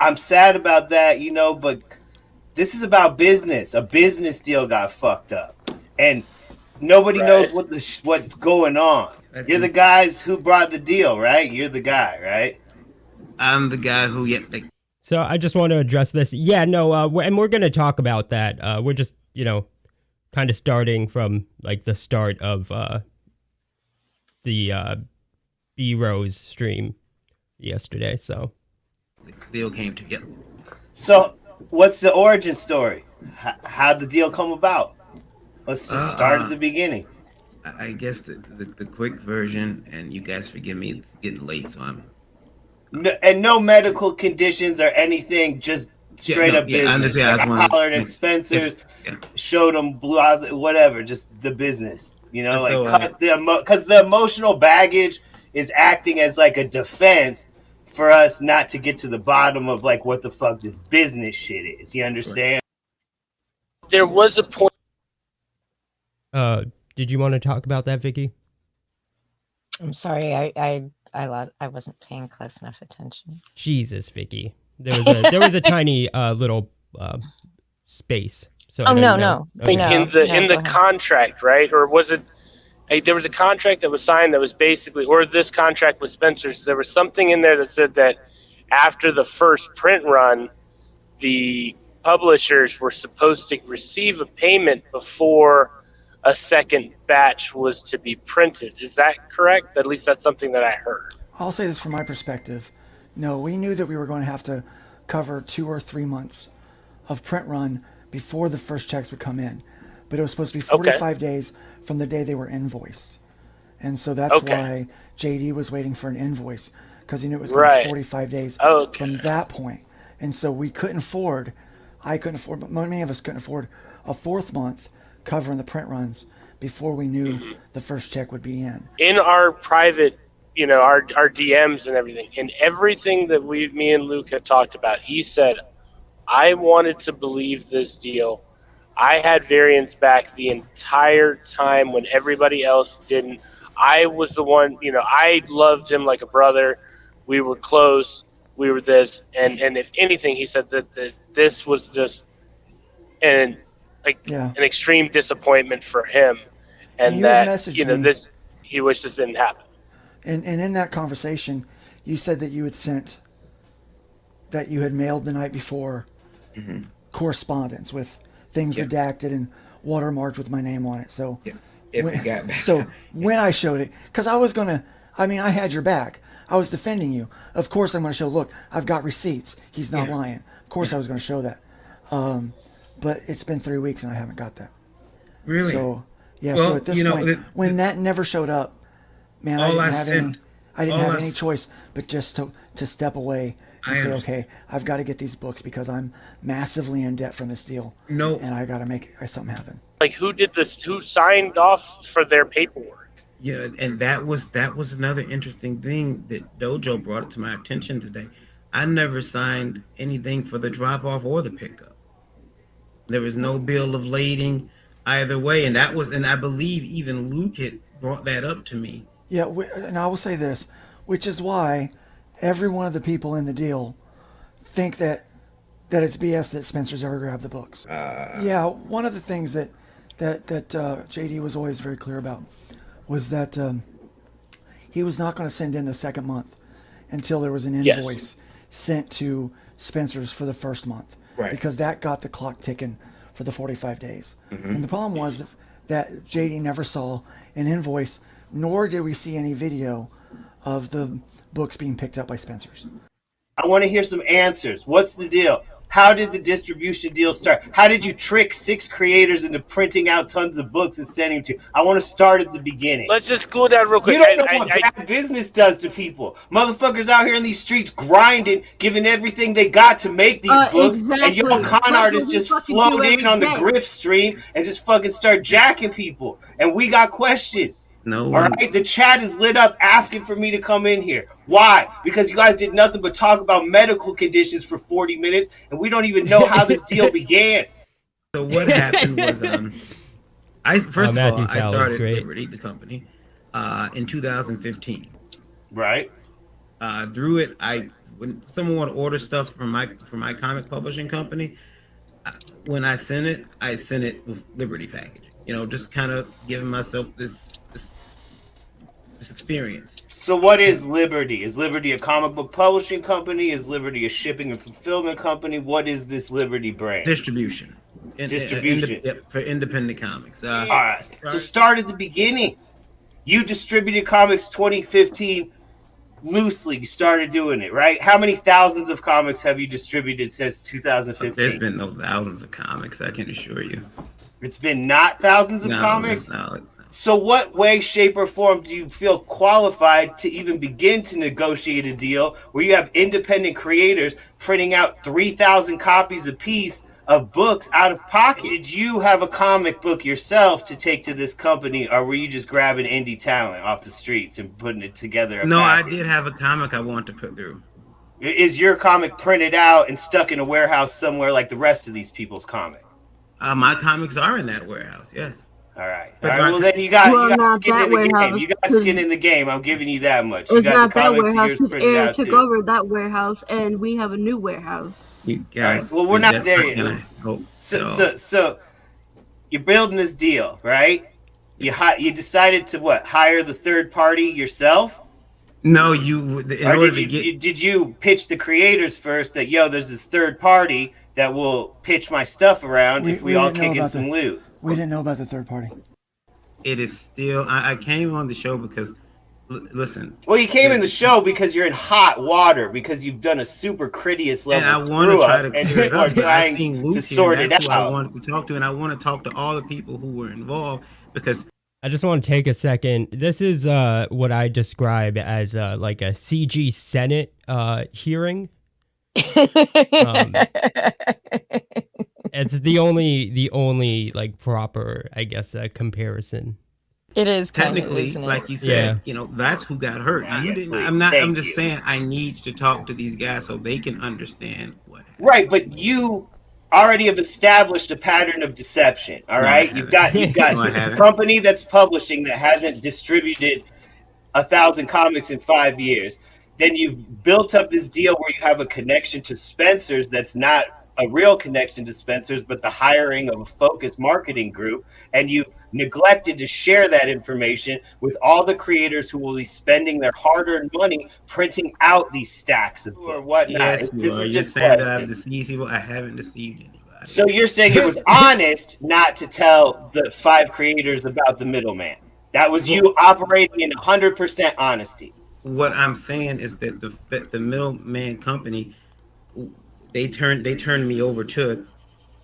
I'm sad about that, you know, but this is about business. A business deal got fucked up. And nobody knows what's going on. You're the guys who brought the deal, right? You're the guy, right? I'm the guy who, So I just want to address this. Yeah, no, and we're going to talk about that. We're just, you know, kind of starting from like the start of the B-Rose stream yesterday. So the deal came to, yep. So what's the origin story? How'd the deal come about? Let's just start at the beginning. I guess the quick version, and you guys forgive me, it's getting late, so I'm... No medical conditions or anything, just straight up business. I understand. Like I hollered at Spencer's, showed them Blue Eyes, whatever, just the business. You know, So, like because the emotional baggage is acting as like a defense for us not to get to the bottom of like what the fuck this business shit is. You understand? There was a point. Did you want to talk about that, Vicky? I'm sorry, I wasn't paying close enough attention. Jesus, Vicky. There was a tiny little space. So oh no. Okay. In the contract, right? Or was it? There was a contract that was signed that was basically, or this contract with Spencer's. There was something in there that said that after the first print run, the publishers were supposed to receive a payment before a second batch was to be printed. Is that correct? At least that's something that I heard. I'll say this from my perspective. No, we knew that we were going to have to cover 2 or 3 months of print run before the first checks would come in. But it was supposed to be 45 days from the day they were invoiced. And so that's why JD was waiting for an invoice, because he knew it was going to be 45 days from that point. And so we couldn't afford, I couldn't afford, but many of us couldn't afford a 4th month covering the print runs before we knew the first check would be in. In our private, our DMs and everything, and everything that me and Luke had talked about, he said, I wanted to believe this deal. I had variants back the entire time when everybody else didn't. I was the one, I loved him like a brother. We were close. We were this. And if anything, he said that this was just an extreme disappointment for him. And that, he wished this didn't happen. And in that conversation, you said that you had mailed the night before correspondence with things redacted and watermarked with my name on it. So, when I showed it, because I was going to, I had your back. I was defending you. Of course I'm going to show, look, I've got receipts. He's not lying. Of course I was going to show that. But it's been 3 weeks and I haven't got that. Really? So, so at this point, when that never showed up, man, I didn't have any choice but just to step away and say, okay, I've got to get these books because I'm massively in debt from this deal. And I got to make something happen. Like, who did this? Who signed off for their paperwork? Yeah, and that was another interesting thing that Dojo brought it to my attention today. I never signed anything for the drop off or the pickup. There was no bill of lading either way, and I believe even Luke had brought that up to me. Yeah, and I will say this, which is why every one of the people in the deal think that it's BS that Spencer's ever grabbed the books. One of the things that JD was always very clear about was that he was not going to send in the second month until there was an invoice sent to Spencer's for the first month, because that got the clock ticking for the 45 days. And the problem was that JD never saw an invoice, nor did we see any video of the books being picked up by Spencer's. I want to hear some answers. What's the deal? How did the distribution deal start? How did you trick 6 creators into printing out tons of books and sending them to you? I want to start at the beginning. Let's just cool down real quick. You don't know what bad business does to people. Motherfuckers out here in these streets grinding, giving everything they got to make these books. Exactly. And your con artists just float in on the grift stream and just fucking start jacking people. And we got questions. No. All right, the chat is lit up asking for me to come in here. Why? Because you guys did nothing but talk about medical conditions for 40 minutes, and we don't even know how this deal began. So what happened was, I started Liberty, the company, in 2015. Right. Through it, when someone would order stuff from my comic publishing company, when I sent it with Liberty package. Just kind of giving myself this experience. So what is Liberty? Is Liberty a comic book publishing company? Is Liberty a shipping and fulfillment company? What is this Liberty brand? Distribution. For independent comics. All right. So start at the beginning. You distributed comics 2015 loosely. You started doing it, right? How many thousands of comics have you distributed since 2015? There's been no thousands of comics, I can assure you. It's been not thousands of comics? No. So what way, shape, or form do you feel qualified to even begin to negotiate a deal where you have independent creators printing out 3,000 copies apiece of books out of pocket? Did you have a comic book yourself to take to this company, or were you just grabbing indie talent off the streets and putting it together? No, I did have a comic I wanted to put through. Is your comic printed out and stuck in a warehouse somewhere like the rest of these people's comic? My comics are in that warehouse, yes. All right. Well, then you got skin in the game. You got skin in the game. I'm giving you that much. You got the comics of yours printed out too. Took over that warehouse, and we have a new warehouse. You guys. Right. Well, we're not there yet. So you're building this deal, right? You decided to hire the third party yourself? No, did you pitch the creators first that there's this third party that will pitch my stuff around if we all kick in some loot? We didn't know about the third party. it is still. I came on the show because, listen. Well, you came in the show because you're in hot water because you've done a super critious level, and I want to try to clear it up. Are trying I seen to Luke sort here, it that's who I out. wanted to talk to, and I want to talk to all the people who were involved because. I just want to take a second. This is what I describe as like a CG Senate hearing. It's the only like proper, I guess, comparison. It is technically, kind of, like you said, you know, that's who got hurt. You didn't. I'm just saying. I need to talk to these guys so they can understand what happened. Right, but you already have established a pattern of deception. All right, you've got a company that's publishing that hasn't distributed 1,000 comics in 5 years. Then you've built up this deal where you have a connection to Spencer's that's not a real connection to Spencer's, but the hiring of a focused marketing group, and you've neglected to share that information with all the creators who will be spending their hard-earned money printing out these stacks of books or whatnot. Yes, you're saying that I've deceived people. I haven't deceived anybody. So you're saying it was honest not to tell the 5 creators about the middleman. That was you operating in 100% honesty. What I'm saying is that the middleman company, they turned me over to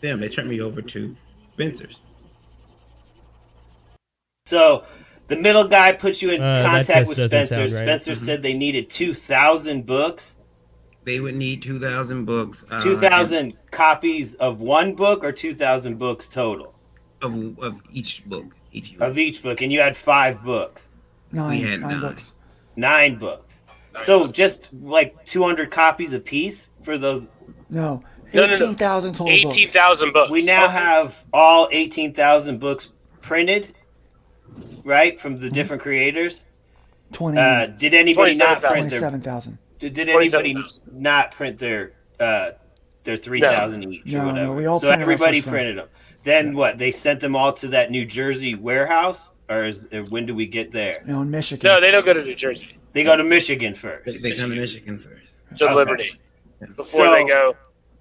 them. They turned me over to Spencer's. So the middle guy puts you in contact with Spencer. Right. Spencer said they needed 2,000 books. They would need 2,000 books. 2,000 copies of one book or 2,000 books total? Of each book. Of each book. And you had 5 books. We had 9 books. 9 books. So just like 200 copies a piece for those? No, 18,000 total 18,000 books. We now have all 18,000 books printed, right, from the different creators. 20. Did anybody not print 27,000? Did anybody not print their 3,000 each or whatever? No, we all so printed everybody our first printed them. Then what? They sent them all to that New Jersey warehouse, or when do we get there? No, in Michigan. No, they don't go to New Jersey. They go to Michigan first. They come to Michigan first. To Liberty before they go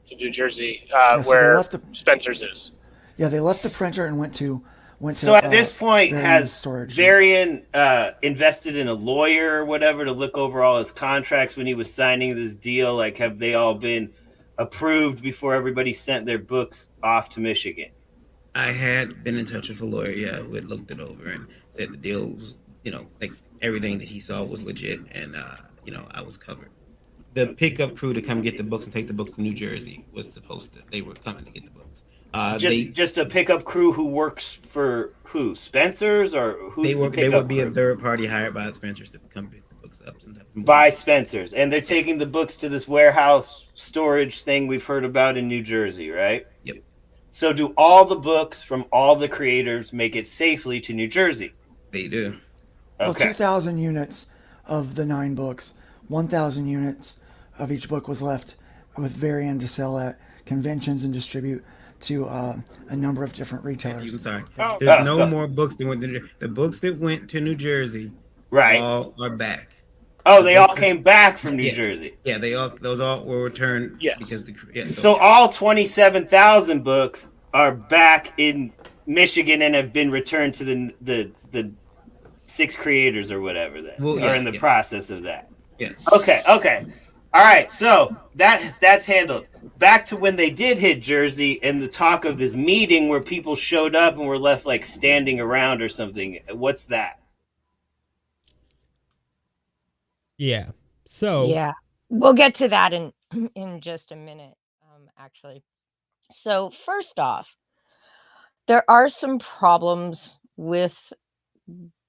to New Jersey, where Spencer's is. Yeah, they left the printer and went to. So at this point, has storage. Varian invested in a lawyer or whatever to look over all his contracts when he was signing this deal? Like, have they all been approved before everybody sent their books off to Michigan? I had been in touch with a lawyer, who had looked it over and said the deal was, like everything that he saw was legit, and I was covered. The pickup crew to come get the books and take the books to New Jersey was supposed to. They were coming to get the books. Just a pickup crew who works for who? Spencer's or who's they would be crew? a third party hired by Spencer's to come pick the books up. By Spencer's, and they're taking the books to this warehouse storage thing we've heard about in New Jersey, right? Yep. So do all the books from all the creators make it safely to New Jersey? They do. Well, 2,000 units of the 9 books, 1,000 units of each book was left with Varian to sell at conventions and distribute to a number of different retailers. I'm sorry. There's no more books that went to the books that went to New Jersey. Right. All are back. Oh, they all came back from New Jersey. Yeah, those all were returned. Yeah. Because so all 27,000 books are back in Michigan and have been returned to the 6 creators or whatever that are in the process of that. Yes. Okay. All right, so that's handled. Back to when they did hit Jersey and the talk of this meeting where people showed up and were left like standing around or something. What's that? Yeah. So yeah, we'll get to that in just a minute, actually. So first off, there are some problems with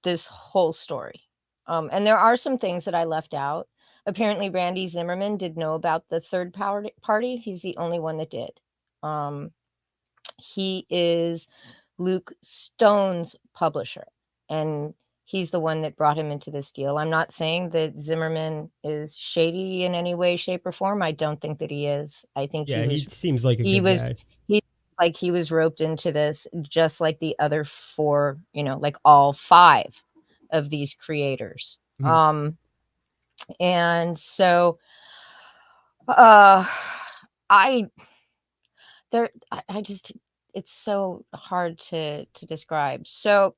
this whole story, and there are some things that I left out. Apparently, Randy Zimmerman did know about the third party. He's the only one that did. He is Luke Stone's publisher, and he's the one that brought him into this deal. I'm not saying that Zimmerman is shady in any way, shape, or form. I don't think that he is. I think he seems like a good guy. He was roped into this just like the other 4, like all 5 of these creators. And so it's so hard to describe. So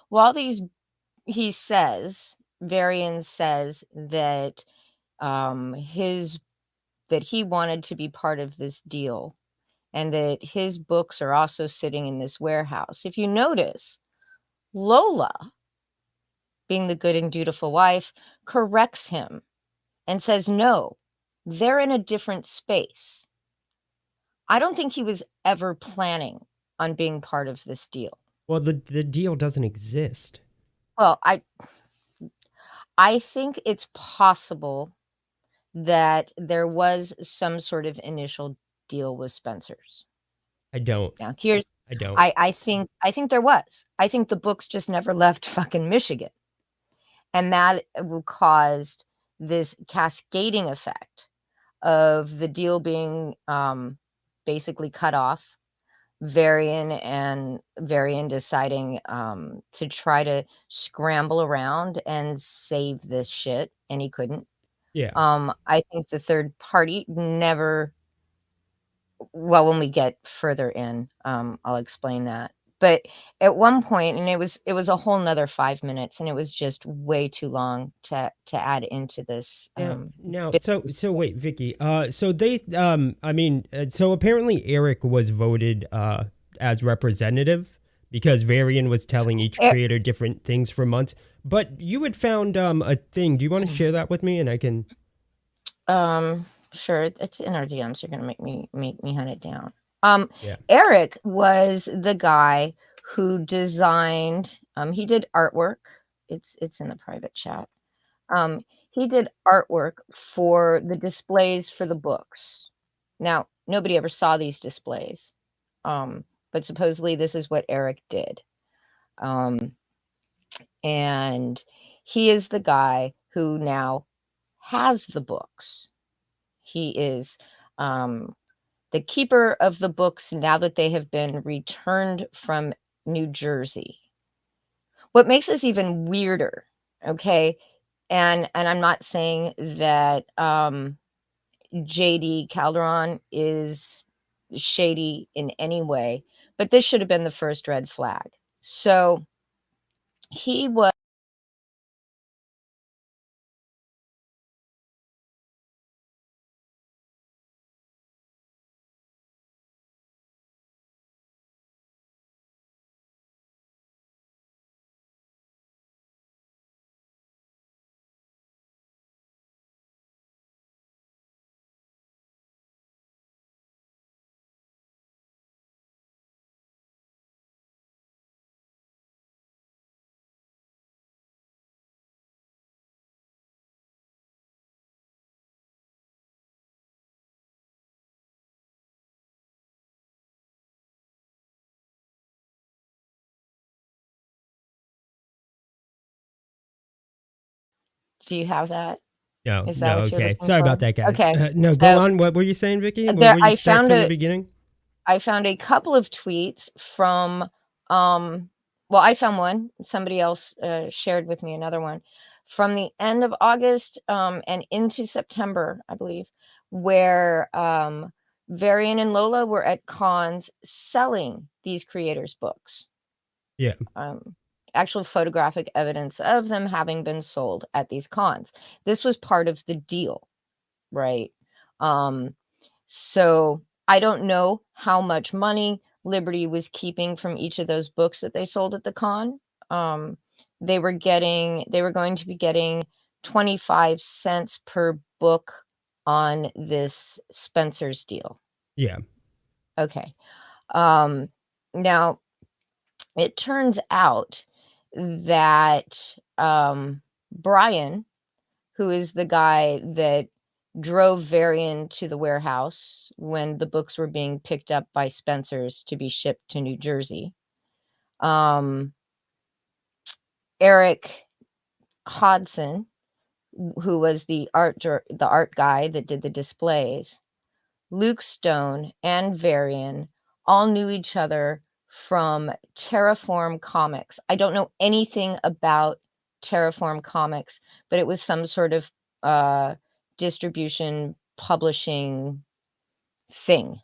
while he says, Varian says that that he wanted to be part of this deal and that his books are also sitting in this warehouse. If you notice, Lola, being the good and dutiful wife, corrects him and says, no, they're in a different space. I don't think he was ever planning on being part of this deal. Well, the deal doesn't exist. Well, I think it's possible that there was some sort of initial deal with Spencer's. I don't. Now, I don't. I think there was. I think the books just never left fucking Michigan. And that caused this cascading effect of the deal being basically cut off, Varian deciding to try to scramble around and save this shit, and he couldn't. Yeah. I think the third party never. Well, when we get further in, I'll explain that. But at one point, and it was a whole nother 5 minutes, and it was just way too long to add into this. No, so wait, Vicky. So they, I mean, so apparently Eric was voted as representative because Varian was telling each creator different things for months. But you had found a thing. Do you want to share that with me, and I can? Sure, it's in our DMs. You're gonna make me hunt it down. Yeah. Eric was the guy who designed. He did artwork. It's in the private chat. He did artwork for the displays for the books. Now, nobody ever saw these displays, but supposedly this is what Eric did. And he is the guy who now has the books. He is the keeper of the books now that they have been returned from New Jersey. What makes this even weirder, okay? And I'm not saying that JD Calderon is shady in any way, but this should have been the first red flag. So he was. Do you have that? No, Is that what you're okay. looking Sorry for? about that, guys. Okay. No, go on. What were you saying, Vicky? What were you start from the beginning? I found a couple of tweets from, well, I found one. Somebody else shared with me another one from the end of August and into September, I believe, where Varian and Lola were at cons selling these creators' books. Yeah. Actual photographic evidence of them having been sold at these cons. This was part of the deal, right? So I don't know how much money Liberty was keeping from each of those books that they sold at the con. They were going to be getting 25 cents per book on this Spencer's deal. Yeah. Okay. Now it turns out that Brian, who is the guy that drove Varian to the warehouse when the books were being picked up by Spencer's to be shipped to New Jersey. Eric Hodson, who was the art guy that did the displays, Luke Stone and Varian all knew each other from Terraform Comics. I don't know anything about Terraform Comics, but it was some sort of distribution publishing thing.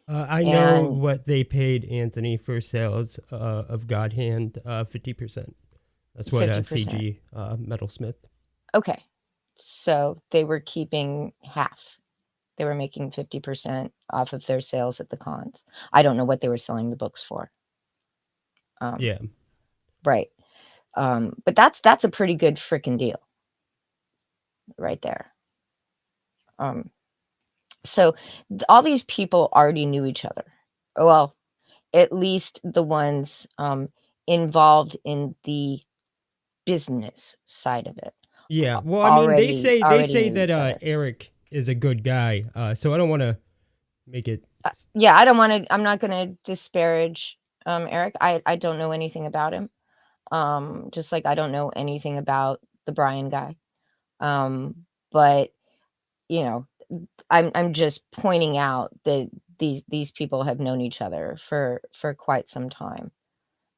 I know what they paid Anthony for sales of God Hand, 50%. That's what 50%. CG Metalsmith. Okay. So they were keeping half. They were making 50% off of their sales at the cons. I don't know what they were selling the books for. Yeah. Right. But that's a pretty good freaking deal right there. So all these people already knew each other. Well, at least the ones involved in the business side of it. Yeah. Well, I mean, they say that Eric is a good guy. So I don't want to make it. Yeah, I'm not going to disparage Eric. I don't know anything about him. Just like I don't know anything about the Brian guy. But you know, I'm just pointing out that these people have known each other for quite some time.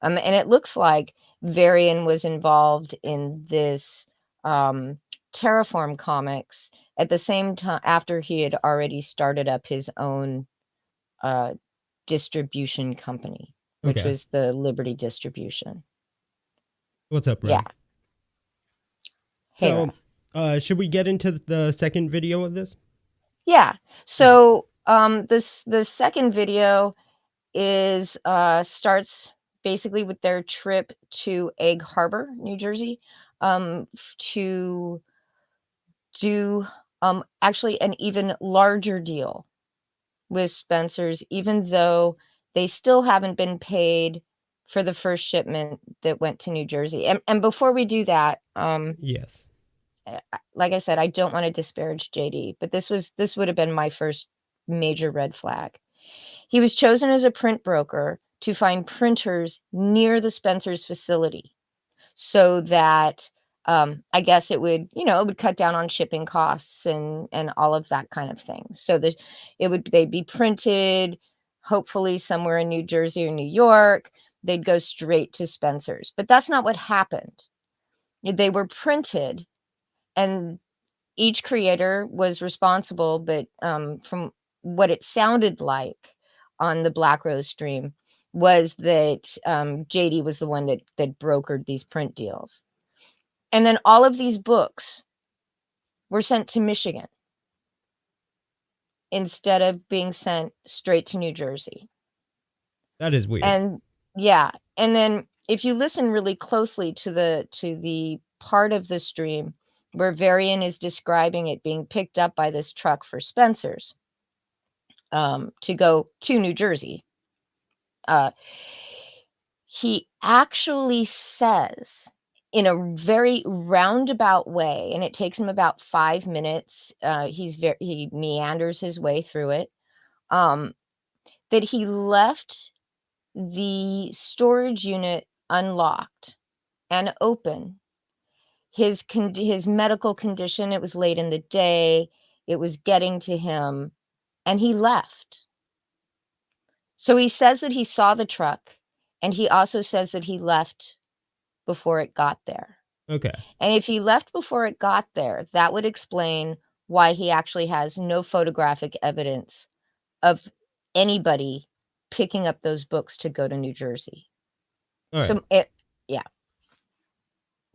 And it looks like Varian was involved in this Terraform Comics at the same time after he had already started up his own distribution company, which was the Liberty Distribution. What's up, Red? Yeah. So, should we get into the second video of this? Yeah. So, the second video is starts basically with their trip to Egg Harbor, New Jersey, to do actually an even larger deal with Spencer's, even though they still haven't been paid for the first shipment that went to New Jersey. And before we do that, yes, like I said, I don't want to disparage JD, but this would have been my first major red flag. He was chosen as a print broker to find printers near the Spencer's facility so that I guess it would, it would cut down on shipping costs and all of that kind of thing. So that they'd be printed, hopefully somewhere in New Jersey or New York. They'd go straight to Spencer's, but that's not what happened. They were printed, and each creator was responsible, but from what it sounded like on the Black Rose stream was that JD was the one that brokered these print deals. And then all of these books were sent to Michigan instead of being sent straight to New Jersey. That is weird. And yeah, and then if you listen really closely to the part of the stream where Varian is describing it being picked up by this truck for Spencer's to go to New Jersey, he actually says in a very roundabout way, and it takes him about 5 minutes. He meanders his way through it. That he left the storage unit unlocked and open. His medical condition, it was late in the day, it was getting to him, and he left. So he says that he saw the truck, and he also says that he left before it got there. Okay. And if he left before it got there, that would explain why he actually has no photographic evidence of anybody picking up those books to go to New Jersey. All right. So yeah.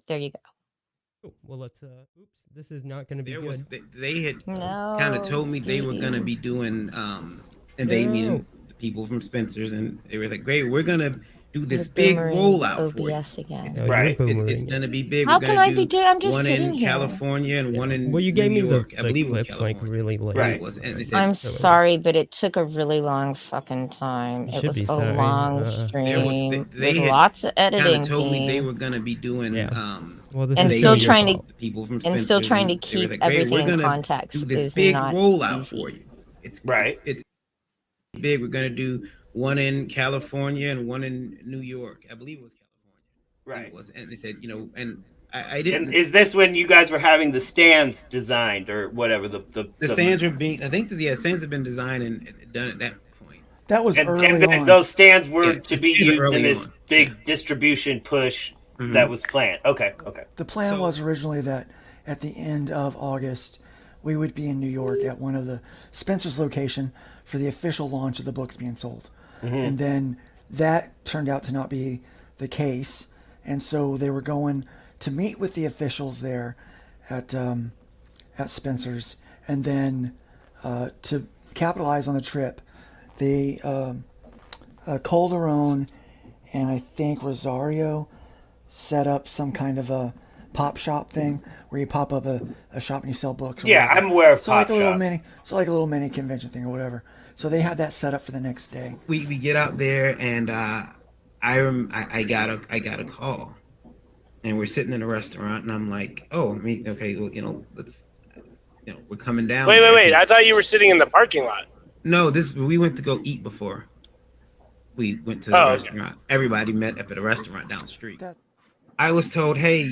There you go. Well, let's oops, this is not going to be There good. They had kind of told me they were going to be doing and they mean the people from Spencer's, and they were like, great, we're going to do this big rollout for OBS you. again. It's, right. It's going to be big. How we're can gonna I be doing? I'm just one sitting in here. California and one in Well, you gave New me York. the I believe it was clips California. like really late. Right. It was, and they said, I'm sorry, but it took a really long fucking time. You It should was be a sorry. long There was- stream they with had lots of kind editing. of told me they Dean. were going to be doing well, this and is still your trying fault. to people from and Spencer's, still trying to and they were keep like, great, everything we're in gonna context do this is big not rollout easy. for you. It's right. It's big. We're going to do one in California and one in New York. I believe it was California. Right. It was, and they said, and I didn't. And is this when you guys were having the stands designed or whatever? The stands are being. I think stands have been designed and done at that point. That was early on. Those stands were to be these are used in early this on. big distribution push that was planned. Okay. The plan was originally that at the end of August, we would be in New York at one of the Spencer's location for the official launch of the books being sold. Mm-hmm. And then that turned out to not be the case. And so they were going to meet with the officials there at Spencer's. And then to capitalize on the trip, they Calderon and I think Rosario set up some kind of a pop shop thing where you pop up a shop and you sell books. Yeah, whatever. I'm aware of so pop like a little shops. mini, so like a little mini convention thing or whatever. So they had that set up for the next day. We get out there and I got a call, and we're sitting in a restaurant and I'm like, oh, okay, well, let's, we're coming down. Wait! I thought you were sitting in the parking lot. No, we went to go eat before. We went to the restaurant. Everybody met up at a restaurant down the street. I was told, hey,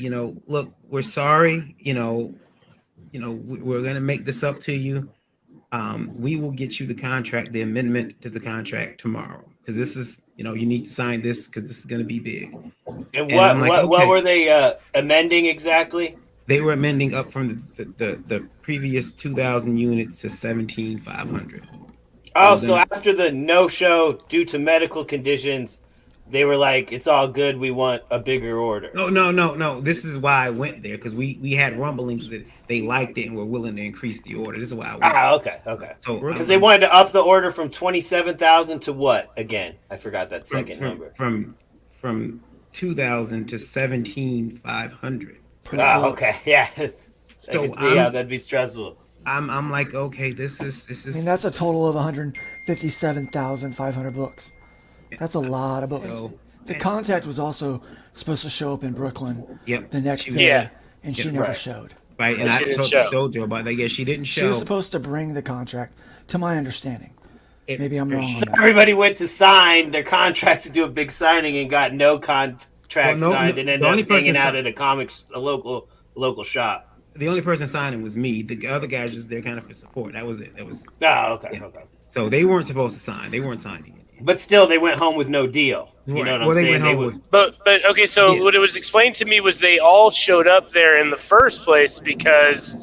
look, we're sorry. We're gonna make this up to you. We will get you the contract, the amendment to the contract tomorrow, because this is, you need to sign this because this is gonna be big. And what were they amending exactly? They were amending up from the previous 2,000 units to 17,500. Oh, so after the no-show due to medical conditions, they were like, it's all good, we want a bigger order. No. This is why I went there, because we had rumblings that they liked it and were willing to increase the order. This is why I went. Okay. So because they wanted to up the order from 27,000 to what again? I forgot that second number. From 2,000 to 17,500. Okay, yeah. So that'd be stressful. I'm like, okay, this is. I mean, that's a total of 157,500 books. That's a lot of books. The contact was also supposed to show up in Brooklyn the next day, and she never showed. Right, and I told Dojo about that. Yeah, she didn't show. She was supposed to bring the contract, to my understanding. Maybe I'm wrong on that. Everybody went to sign their contracts to do a big signing and got no contract signed, and ended up hanging out at a local shop. The only person signing was me. The other guys just there kind of for support. That was it. Okay. So they weren't supposed to sign. They weren't signing it. But still, they went home with no deal. You know what I'm saying? But okay, so what it was explained to me was they all showed up there in the first place because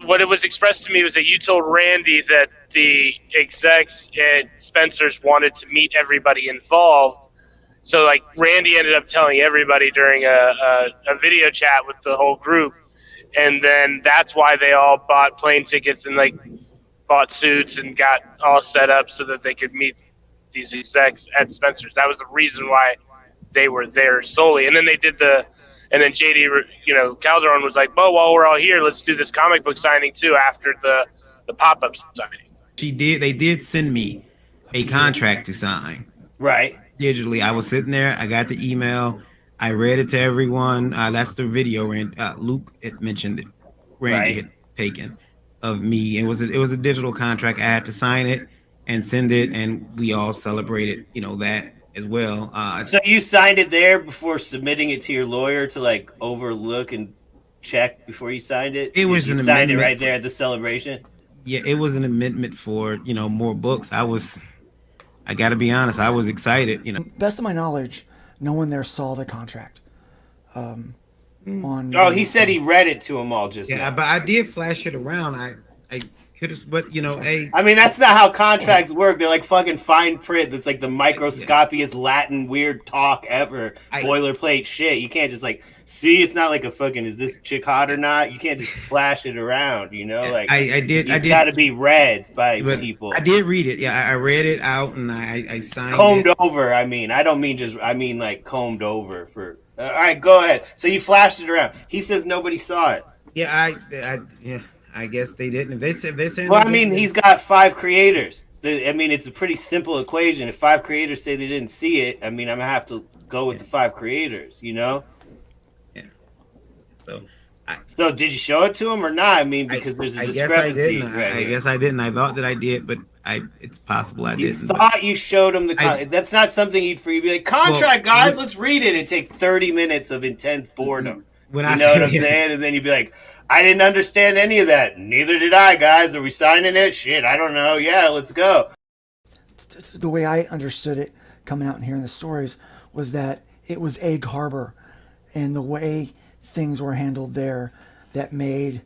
what it was expressed to me was that you told Randy that the execs at Spencer's wanted to meet everybody involved. So, like, Randy ended up telling everybody during a video chat with the whole group, and then that's why they all bought plane tickets and, like, bought suits and got all set up so that they could meet these execs at Spencer's. That was the reason why they were there solely. And then they did and then JD, Calderon was like, well, while we're all here, let's do this comic book signing, too, after the pop-up signing. They did send me a contract to sign. Right. Digitally, I was sitting there. I got the email. I read it to everyone. That's the video. Luke had mentioned that Randy had taken of me. It was a digital contract. I had to sign it and send it, and we all celebrated, that as well. So you signed it there before submitting it to your lawyer to like overlook and check before you signed it. It was an amendment. Signed it right there at the celebration. Yeah, it was an amendment for more books. I got to be honest, I was excited, Best of my knowledge, no one there saw the contract. He said he read it to them all just now. But I did flash it around. I could have, but I mean, that's not how contracts work. They're like fucking fine print. That's like the microscopiest Latin weird talk ever. Boilerplate shit. You can't just like see. It's not like a fucking. Is this chick hot or not? You can't just flash it around. Like I did. It's got to be read by people. I did read it. Yeah, I read it out and I signed. Combed over. I mean, I don't mean just. I mean like combed over for. All right, go ahead. So you flashed it around. He says nobody saw it. Yeah, I guess they didn't. If they're saying. Well, I mean, he's got 5 creators. I mean, it's a pretty simple equation. If 5 creators say they didn't see it, I mean, I'm gonna have to go with the 5 creators. Yeah. So did you show it to him or not? I mean, because there's a discrepancy. I guess I didn't. I thought that I did, but it's possible I didn't. Thought you showed him the contract. That's not something you'd be like, contract, guys, let's read it. It'd take 30 minutes of intense boredom. You know what I'm saying? And then you'd be like, I didn't understand any of that. Neither did I, guys. Are we signing it? Shit, I don't know. Yeah, let's go. The way I understood it coming out and hearing the stories was that it was Egg Harbor and the way things were handled there that made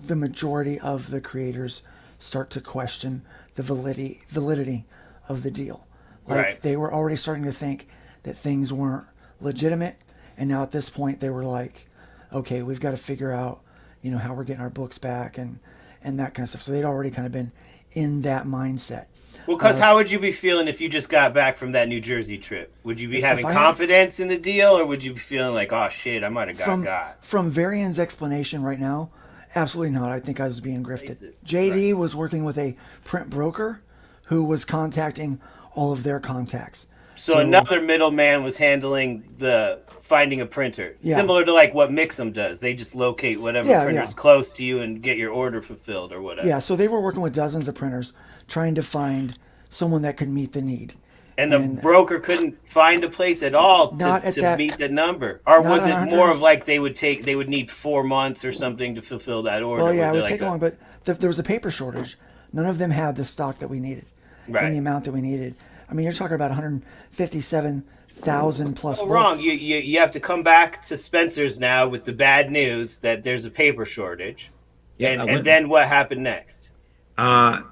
the majority of the creators start to question the validity of the deal. Like they were already starting to think that things weren't legitimate, and now at this point they were like, okay, we've got to figure out, you know, how we're getting our books back and that kind of stuff. So they'd already kind of been in that mindset. Well, because how would you be feeling if you just got back from that New Jersey trip? Would you be having confidence in the deal, or would you be feeling like, oh shit, I might have got? From Varian's explanation right now, absolutely not. I think I was being grifted. JD was working with a print broker who was contacting all of their contacts. So another middleman was handling the finding a printer, similar to like what Mix'em does. They just locate whatever printer's close to you and get your order fulfilled or whatever. Yeah, so they were working with dozens of printers trying to find someone that could meet the need. And the broker couldn't find a place at all to meet the number, or was it more of like they would need 4 months or something to fulfill that order? Well, yeah, it would take long, but there was a paper shortage. None of them had the stock that we needed, and the amount that we needed. I mean, you're talking about 157,000 plus books. Wrong. You have to come back to Spencer's now with the bad news that there's a paper shortage. Yeah, and then what happened next?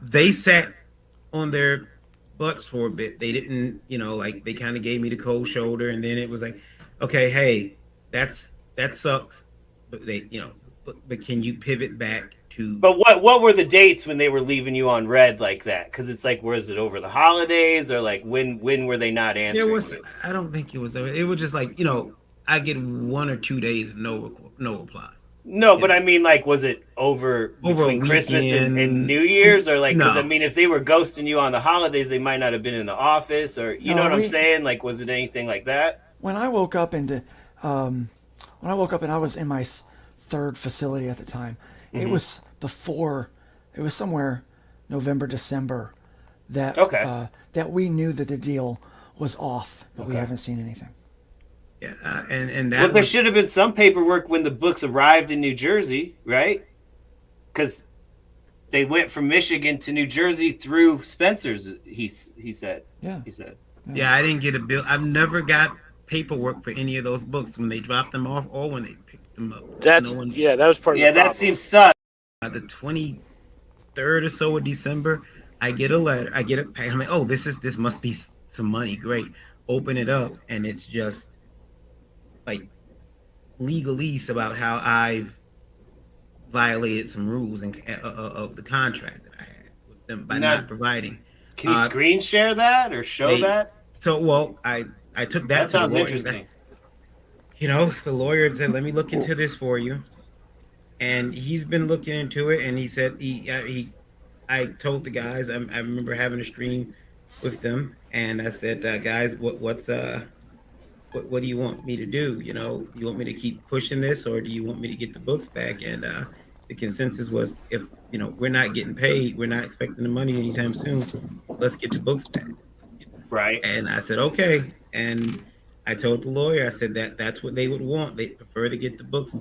They sat on their butts for a bit. They didn't, you know, like they kind of gave me the cold shoulder, and then it was like, okay, hey, that sucks, but they, you know, but can you pivot back to? But what were the dates when they were leaving you on red like that? Because it's like, was it over the holidays, or like when were they not answering? I don't think it was. It was just like, you know, I get 1 or 2 days of no reply. No, but I mean, like, was it over between Christmas and New Year's, or like? Because I mean, if they were ghosting you on the holidays, they might not have been in the office, or you know what I'm saying? Like, was it anything like that? When I woke up and I was in my third facility at the time, it was before. It was somewhere November, December that that we knew that the deal was off, but we haven't seen anything. Yeah, and that there should have been some paperwork when the books arrived in New Jersey, right? Because they went from Michigan to New Jersey through Spencer's. He said. Yeah. He said. Yeah, I didn't get a bill. I've never got paperwork for any of those books when they dropped them off or when they picked them up. That was part of the problem. That seems sus. The 23rd or so of December, I get a letter. I get a pack. I'm like, oh, this must be some money. Great. Open it up, and it's just like legalese about how I've violated some rules and of the contract that I had with them by not providing. Can you screen share that or show that? So, well, I took that. That sounds interesting. You know, the lawyer said, "Let me look into this for you," and he's been looking into it. And he said I told the guys, I remember having a stream with them, and I said, guys, what do you want me to do? You know, you want me to keep pushing this, or do you want me to get the books back? And the consensus was, if, you know, we're not getting paid, we're not expecting the money anytime soon, let's get the books back. Right. And I said, okay. And I told the lawyer, I said that's what they would want. They prefer to get the books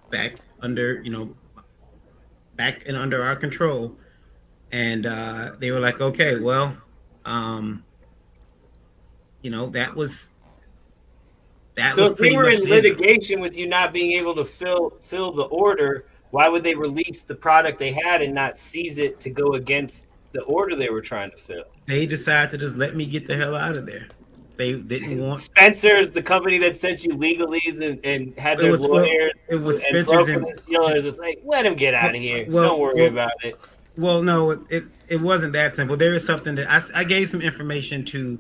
back under, you know, back and under our control. And they were like, okay, well, you know, that was so if they were in litigation with you not being able to fill the order, why would they release the product they had and not seize it to go against the order they were trying to fill? They decided to just let me get the hell out of there. They didn't want Spencer's, the company that sent you legalese and had their lawyers. It was Spencer's and dealers. It's like, let him get out of here. Don't worry about it. Well, no, it wasn't that simple. There is something that I gave some information to.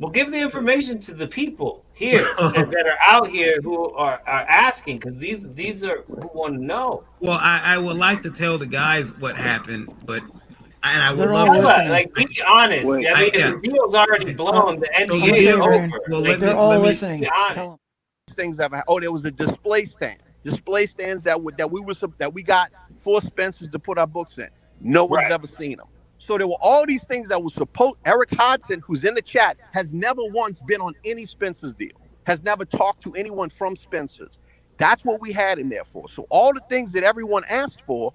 Well, give the information to the people here that are out here who are asking, because these are who want to know. Well, I would like to tell the guys what happened, but I would love to like be honest. I mean, if the deal's already blown, the NDA is over. Well, they're all listening. Things that there was a display stands that we got for Spencer's to put our books in. No one's ever seen them. So there were all these things that were supposed. Eric Hodson, who's in the chat, has never once been on any Spencer's deal. Has never talked to anyone from Spencer's. That's what we had in there for. So all the things that everyone asked for,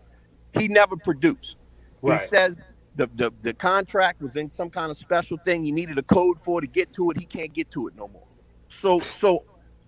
he never produced. Right. He says the contract was in some kind of special thing. He needed a code for to get to it. He can't get to it no more. So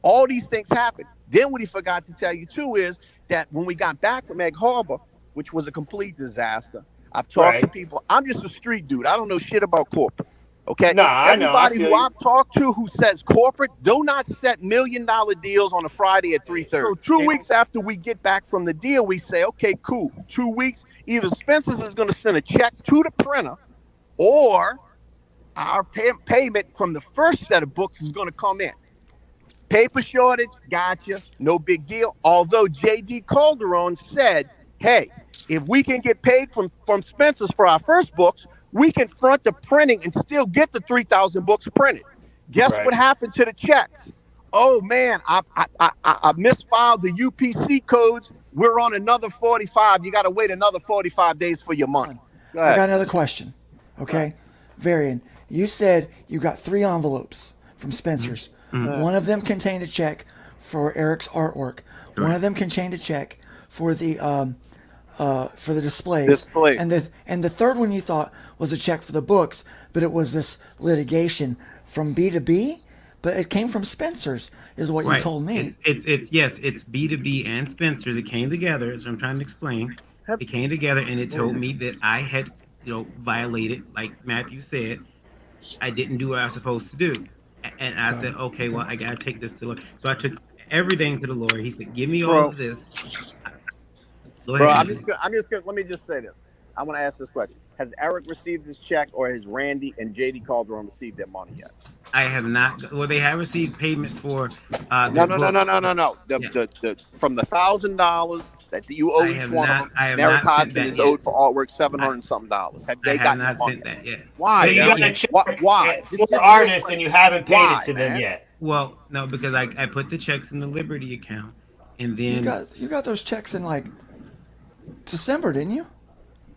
all these things happened. Then what he forgot to tell you too is that when we got back from Egg Harbor, which was a complete disaster. I've talked to people. I'm just a street dude. I don't know shit about corporate. Okay. Nah, I know. I Everybody feel who you. I've talked to who says corporate do not set $1 million deals on a Friday at 3:30. So 2 weeks after we get back from the deal, we say, okay, cool. 2 weeks. Either Spencer's is going to send a check to the printer, or our payment from the first set of books is going to come in. Paper shortage, gotcha, no big deal. Although J.D. Calderon said, hey, if we can get paid from Spencer's for our first books, we can front the printing and still get the 3,000 books printed. Guess what happened to the checks? Oh man, I misfiled the UPC codes. We're on another 45. You got to wait another 45 days for your money. Go ahead. I got another question. Okay, Varian, you said you got 3 envelopes from Spencer's. Mm-hmm. One of them contained a check for Eric's artwork. One of them contained a check for the displays. And the third one you thought was a check for the books, but it was this litigation from B2B, but it came from Spencer's, is what you told me. It's B2B and Spencer's. It came together, as I'm trying to explain. It came together and it told me that I had, violated, like Matthew said, I didn't do what I was supposed to do. And I said, okay, well, I gotta take this to the lawyer. So I took everything to the lawyer. He said, give me all of this. Bro, I'm just gonna let me just say this. I want to ask this question. Has Eric received his check, or has Randy and JD Calderon received their money yet? I have not. Well, they have received payment for No. The from the $1,000 that you owe each one of them. And Eric Hodgson is owed for artwork $700 and something. Have they got not money? sent that yet. Why? So you got a check Why? for artists and you haven't paid it to them yet. Well, no, because I put the checks in the Liberty account, and then you got those checks in like December, didn't you?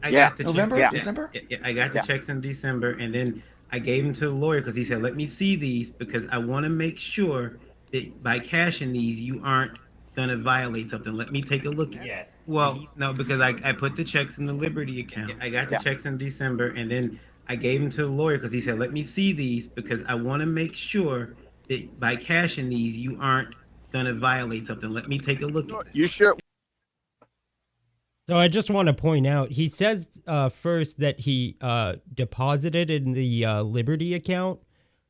I got the November, check, December. Yeah, I got the checks in December, and then I gave them to the lawyer because he said, "Let me see these because I want to make sure that by cashing these, you aren't gonna violate something. Let me take a look at it." Yes. Well, no, because I put the checks in the Liberty account. I got the checks in December, and then I gave them to the lawyer because he said, "Let me see these because I want to make sure that by cashing these, you aren't gonna violate something. Let me take a look at it." You sure? So I just want to point out, he says first that he deposited in the Liberty account,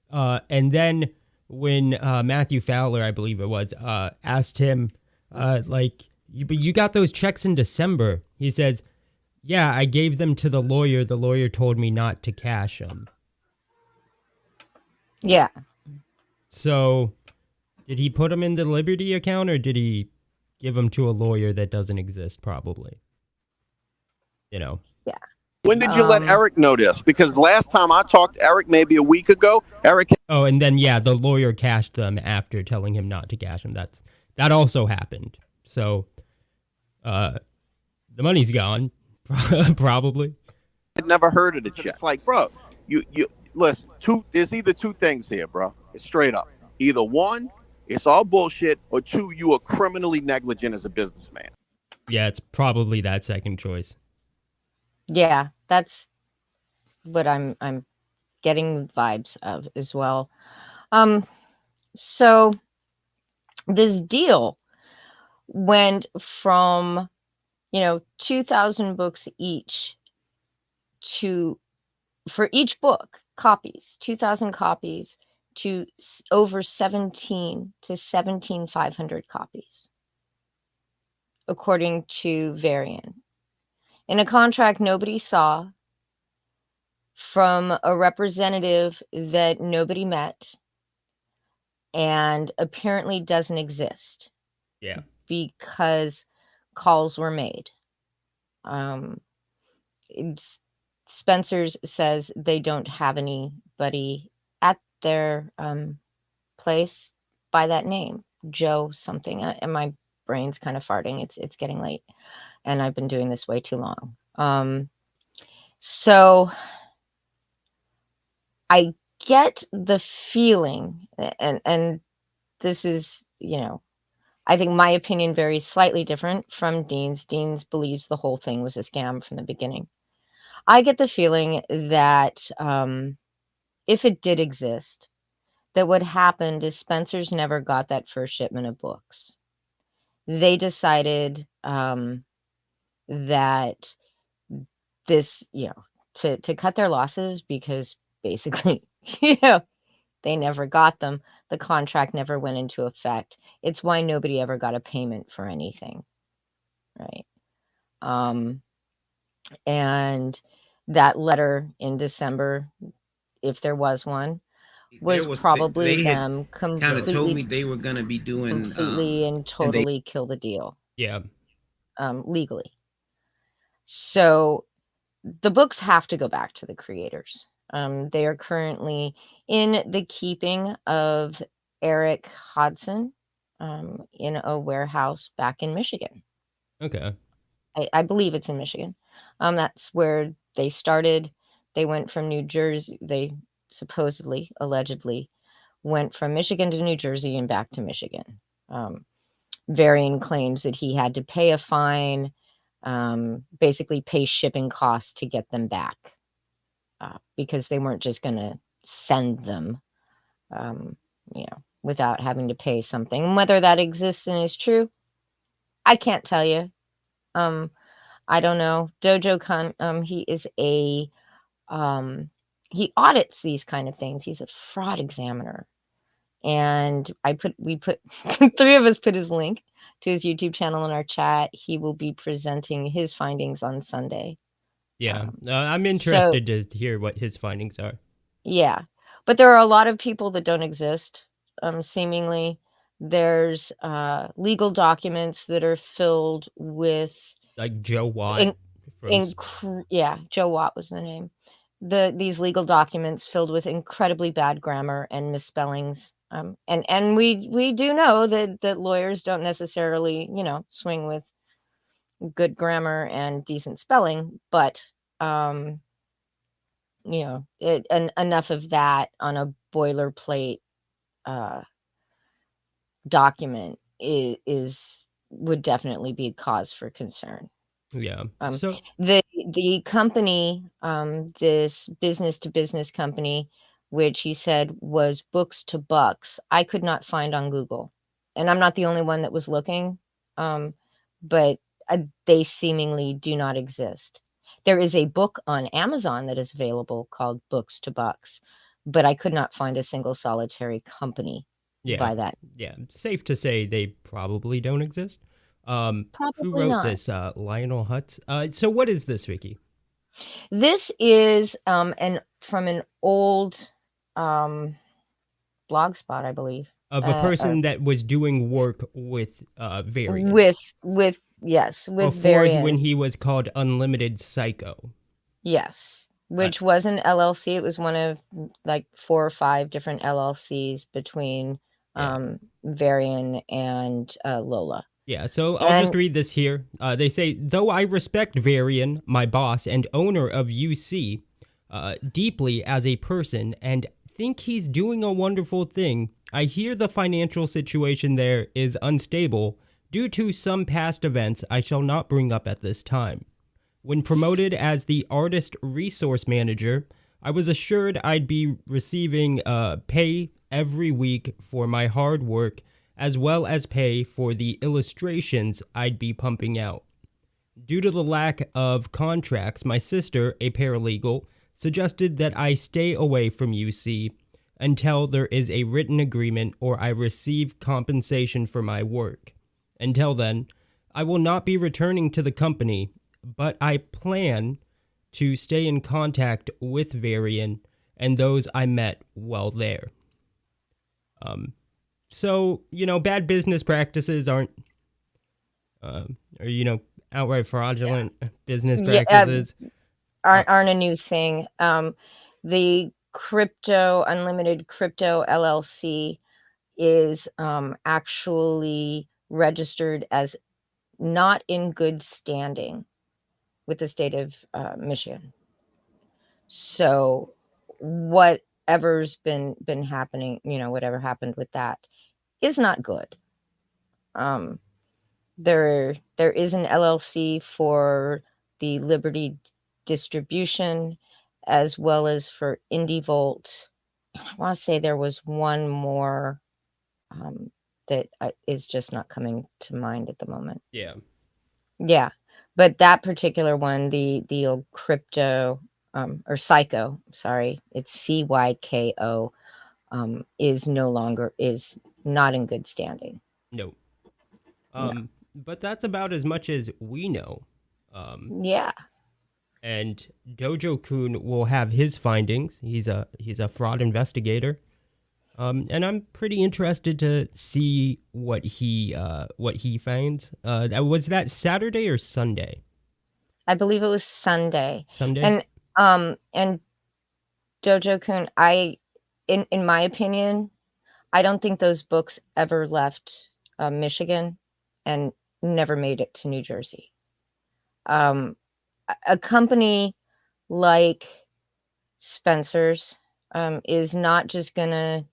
and then when Matthew Fowler, I believe it was, asked him, you got those checks in December. He says, yeah, I gave them to the lawyer. The lawyer told me not to cash them. Yeah. So did he put them in the Liberty account, or did he give them to a lawyer that doesn't exist, probably? Yeah. When did you let Eric know this? Because last time I talked to Eric, maybe a week ago, Eric. Oh, and then the lawyer cashed them after telling him not to cash them. That also happened. So, the money's gone, probably. I'd never heard of the check. It's like, bro, you listen. There's either two things here, bro. It's straight up. Either one, it's all bullshit, or two, you are criminally negligent as a businessman. Yeah, it's probably that second choice. Yeah, that's what I'm getting vibes of as well. So this deal went from 2,000 books each for each book, copies, 2,000 copies, to over 17,500 copies, according to Varian. In a contract nobody saw, from a representative that nobody met, and apparently doesn't exist. Yeah. Because calls were made. Spencer's says they don't have anybody at their place by that name, Joe something. And my brain's kind of farting. It's getting late. And I've been doing this way too long. So I get the feeling, and this is, I think my opinion varies slightly different from Dean's. Dean's believes the whole thing was a scam from the beginning. I get the feeling that if it did exist, that what happened is Spencer's never got that first shipment of books. They decided that this, to cut their losses, because basically, they never got them. The contract never went into effect. It's why nobody ever got a payment for anything, right? And that letter in December, if there was one, was probably they them kind of told me they were going to be doing completely and totally kill the deal. Yeah. Legally. So the books have to go back to the creators. They are currently in the keeping of Eric Hodson in a warehouse back in Michigan. Okay. I believe it's in Michigan. That's where they started. They went from New Jersey. They supposedly, allegedly, went from Michigan to New Jersey and back to Michigan. Varian claims that he had to pay a fine, basically pay shipping costs to get them back, because they weren't just going to send them, without having to pay something. And whether that exists and is true, I can't tell you. I don't know. Dojo Khan, he is he audits these kind of things. He's a fraud examiner. And we put three of us put his link to his YouTube channel in our chat. He will be presenting his findings on Sunday. Yeah. I'm interested to hear what his findings are. Yeah. But there are a lot of people that don't exist. Seemingly there's legal documents that are filled with, like Joe Watt. Joe Watt was the name. These legal documents filled with incredibly bad grammar and misspellings. And we do know that lawyers don't necessarily, swing with good grammar and decent spelling, but enough of that on a boilerplate document would definitely be a cause for concern. Yeah. So the company, this business to business company, which he said was Books to Bucks, I could not find on Google, and I'm not the only one that was looking. But they seemingly do not exist. There is a book on Amazon that is available called Books to Bucks, but I could not find a single solitary company by that. Yeah. Safe to say they probably don't exist. Probably who wrote not. this? Lionel Hutz. So what is this, Vicky? This is from an old blog spot, I believe, of a person that was doing work with Varian. With before Varian. When he was called Unlimited Psycho. Yes, which was an LLC. It was one of like 4 or 5 different LLCs between Varian and Lola. Yeah, so I'll just read this here. They say, though I respect Varian, my boss and owner of UC, deeply as a person and think he's doing a wonderful thing, I hear the financial situation there is unstable due to some past events I shall not bring up at this time. When promoted as the artist resource manager, I was assured I'd be receiving pay every week for my hard work, as well as pay for the illustrations I'd be pumping out. Due to the lack of contracts, my sister, a paralegal, suggested that I stay away from UC until there is a written agreement or I receive compensation for my work. Until then, I will not be returning to the company, but I plan to stay in contact with Varian and those I met while there. So, bad business practices aren't, outright fraudulent business practices. Aren't a new thing. The Unlimited Crypto LLC is actually registered as not in good standing with the state of Michigan. So whatever's been happening, whatever happened with that is not good. There is an LLC for the Liberty distribution as well as for IndieVolt. I want to say there was one more that is just not coming to mind at the moment. Yeah. Yeah. but that particular one, the old crypto or psycho, sorry, it's CYKO, is not in good standing. No. But that's about as much as we know. Yeah. And Dojo-kun will have his findings. He's a fraud investigator. And I'm pretty interested to see what he finds. Was that Saturday or Sunday? I believe it was Sunday. Sunday. And Dojo-kun, in my opinion, I don't think those books ever left Michigan and never made it to New Jersey. A company like Spencer's is not just gonna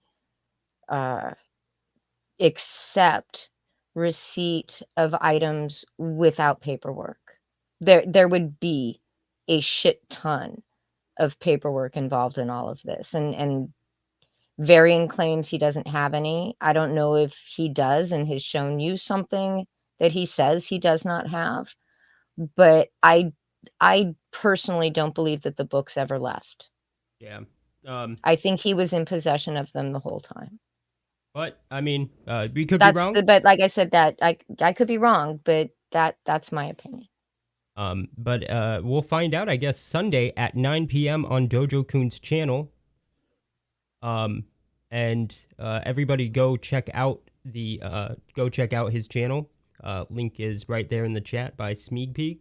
accept receipt of items without paperwork. There would be a shit ton of paperwork involved in all of this, and Varian claims he doesn't have any. I don't know if he does and has shown you something that he says he does not have, but I personally don't believe that the books ever left. Yeah. I think he was in possession of them the whole time. But I mean, we could be wrong. But like I said, that I could be wrong, but that's my opinion. But we'll find out, I guess, Sunday at 9 p.m. on Dojo-kun's channel. And everybody go check out his channel. Link is right there in the chat by Smeagpeak.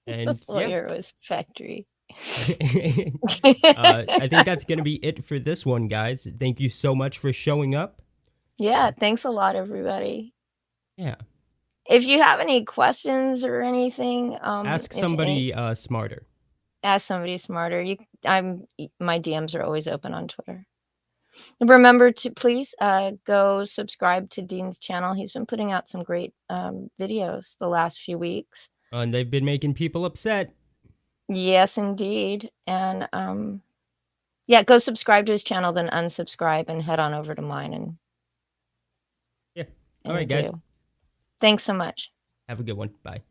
And Lawyerist Factory. I think that's gonna be it for this one, guys. Thank you so much for showing up. Yeah, thanks a lot, everybody. Yeah. If you have any questions or anything, ask somebody smarter. Ask somebody smarter. My DMs are always open on Twitter. Remember to please go subscribe to Dean's channel. He's been putting out some great videos the last few weeks. And they've been making people upset. Yes, indeed. And yeah, go subscribe to his channel, then unsubscribe and head on over to mine. And yeah. All right, guys. Thanks so much. Have a good one. Bye.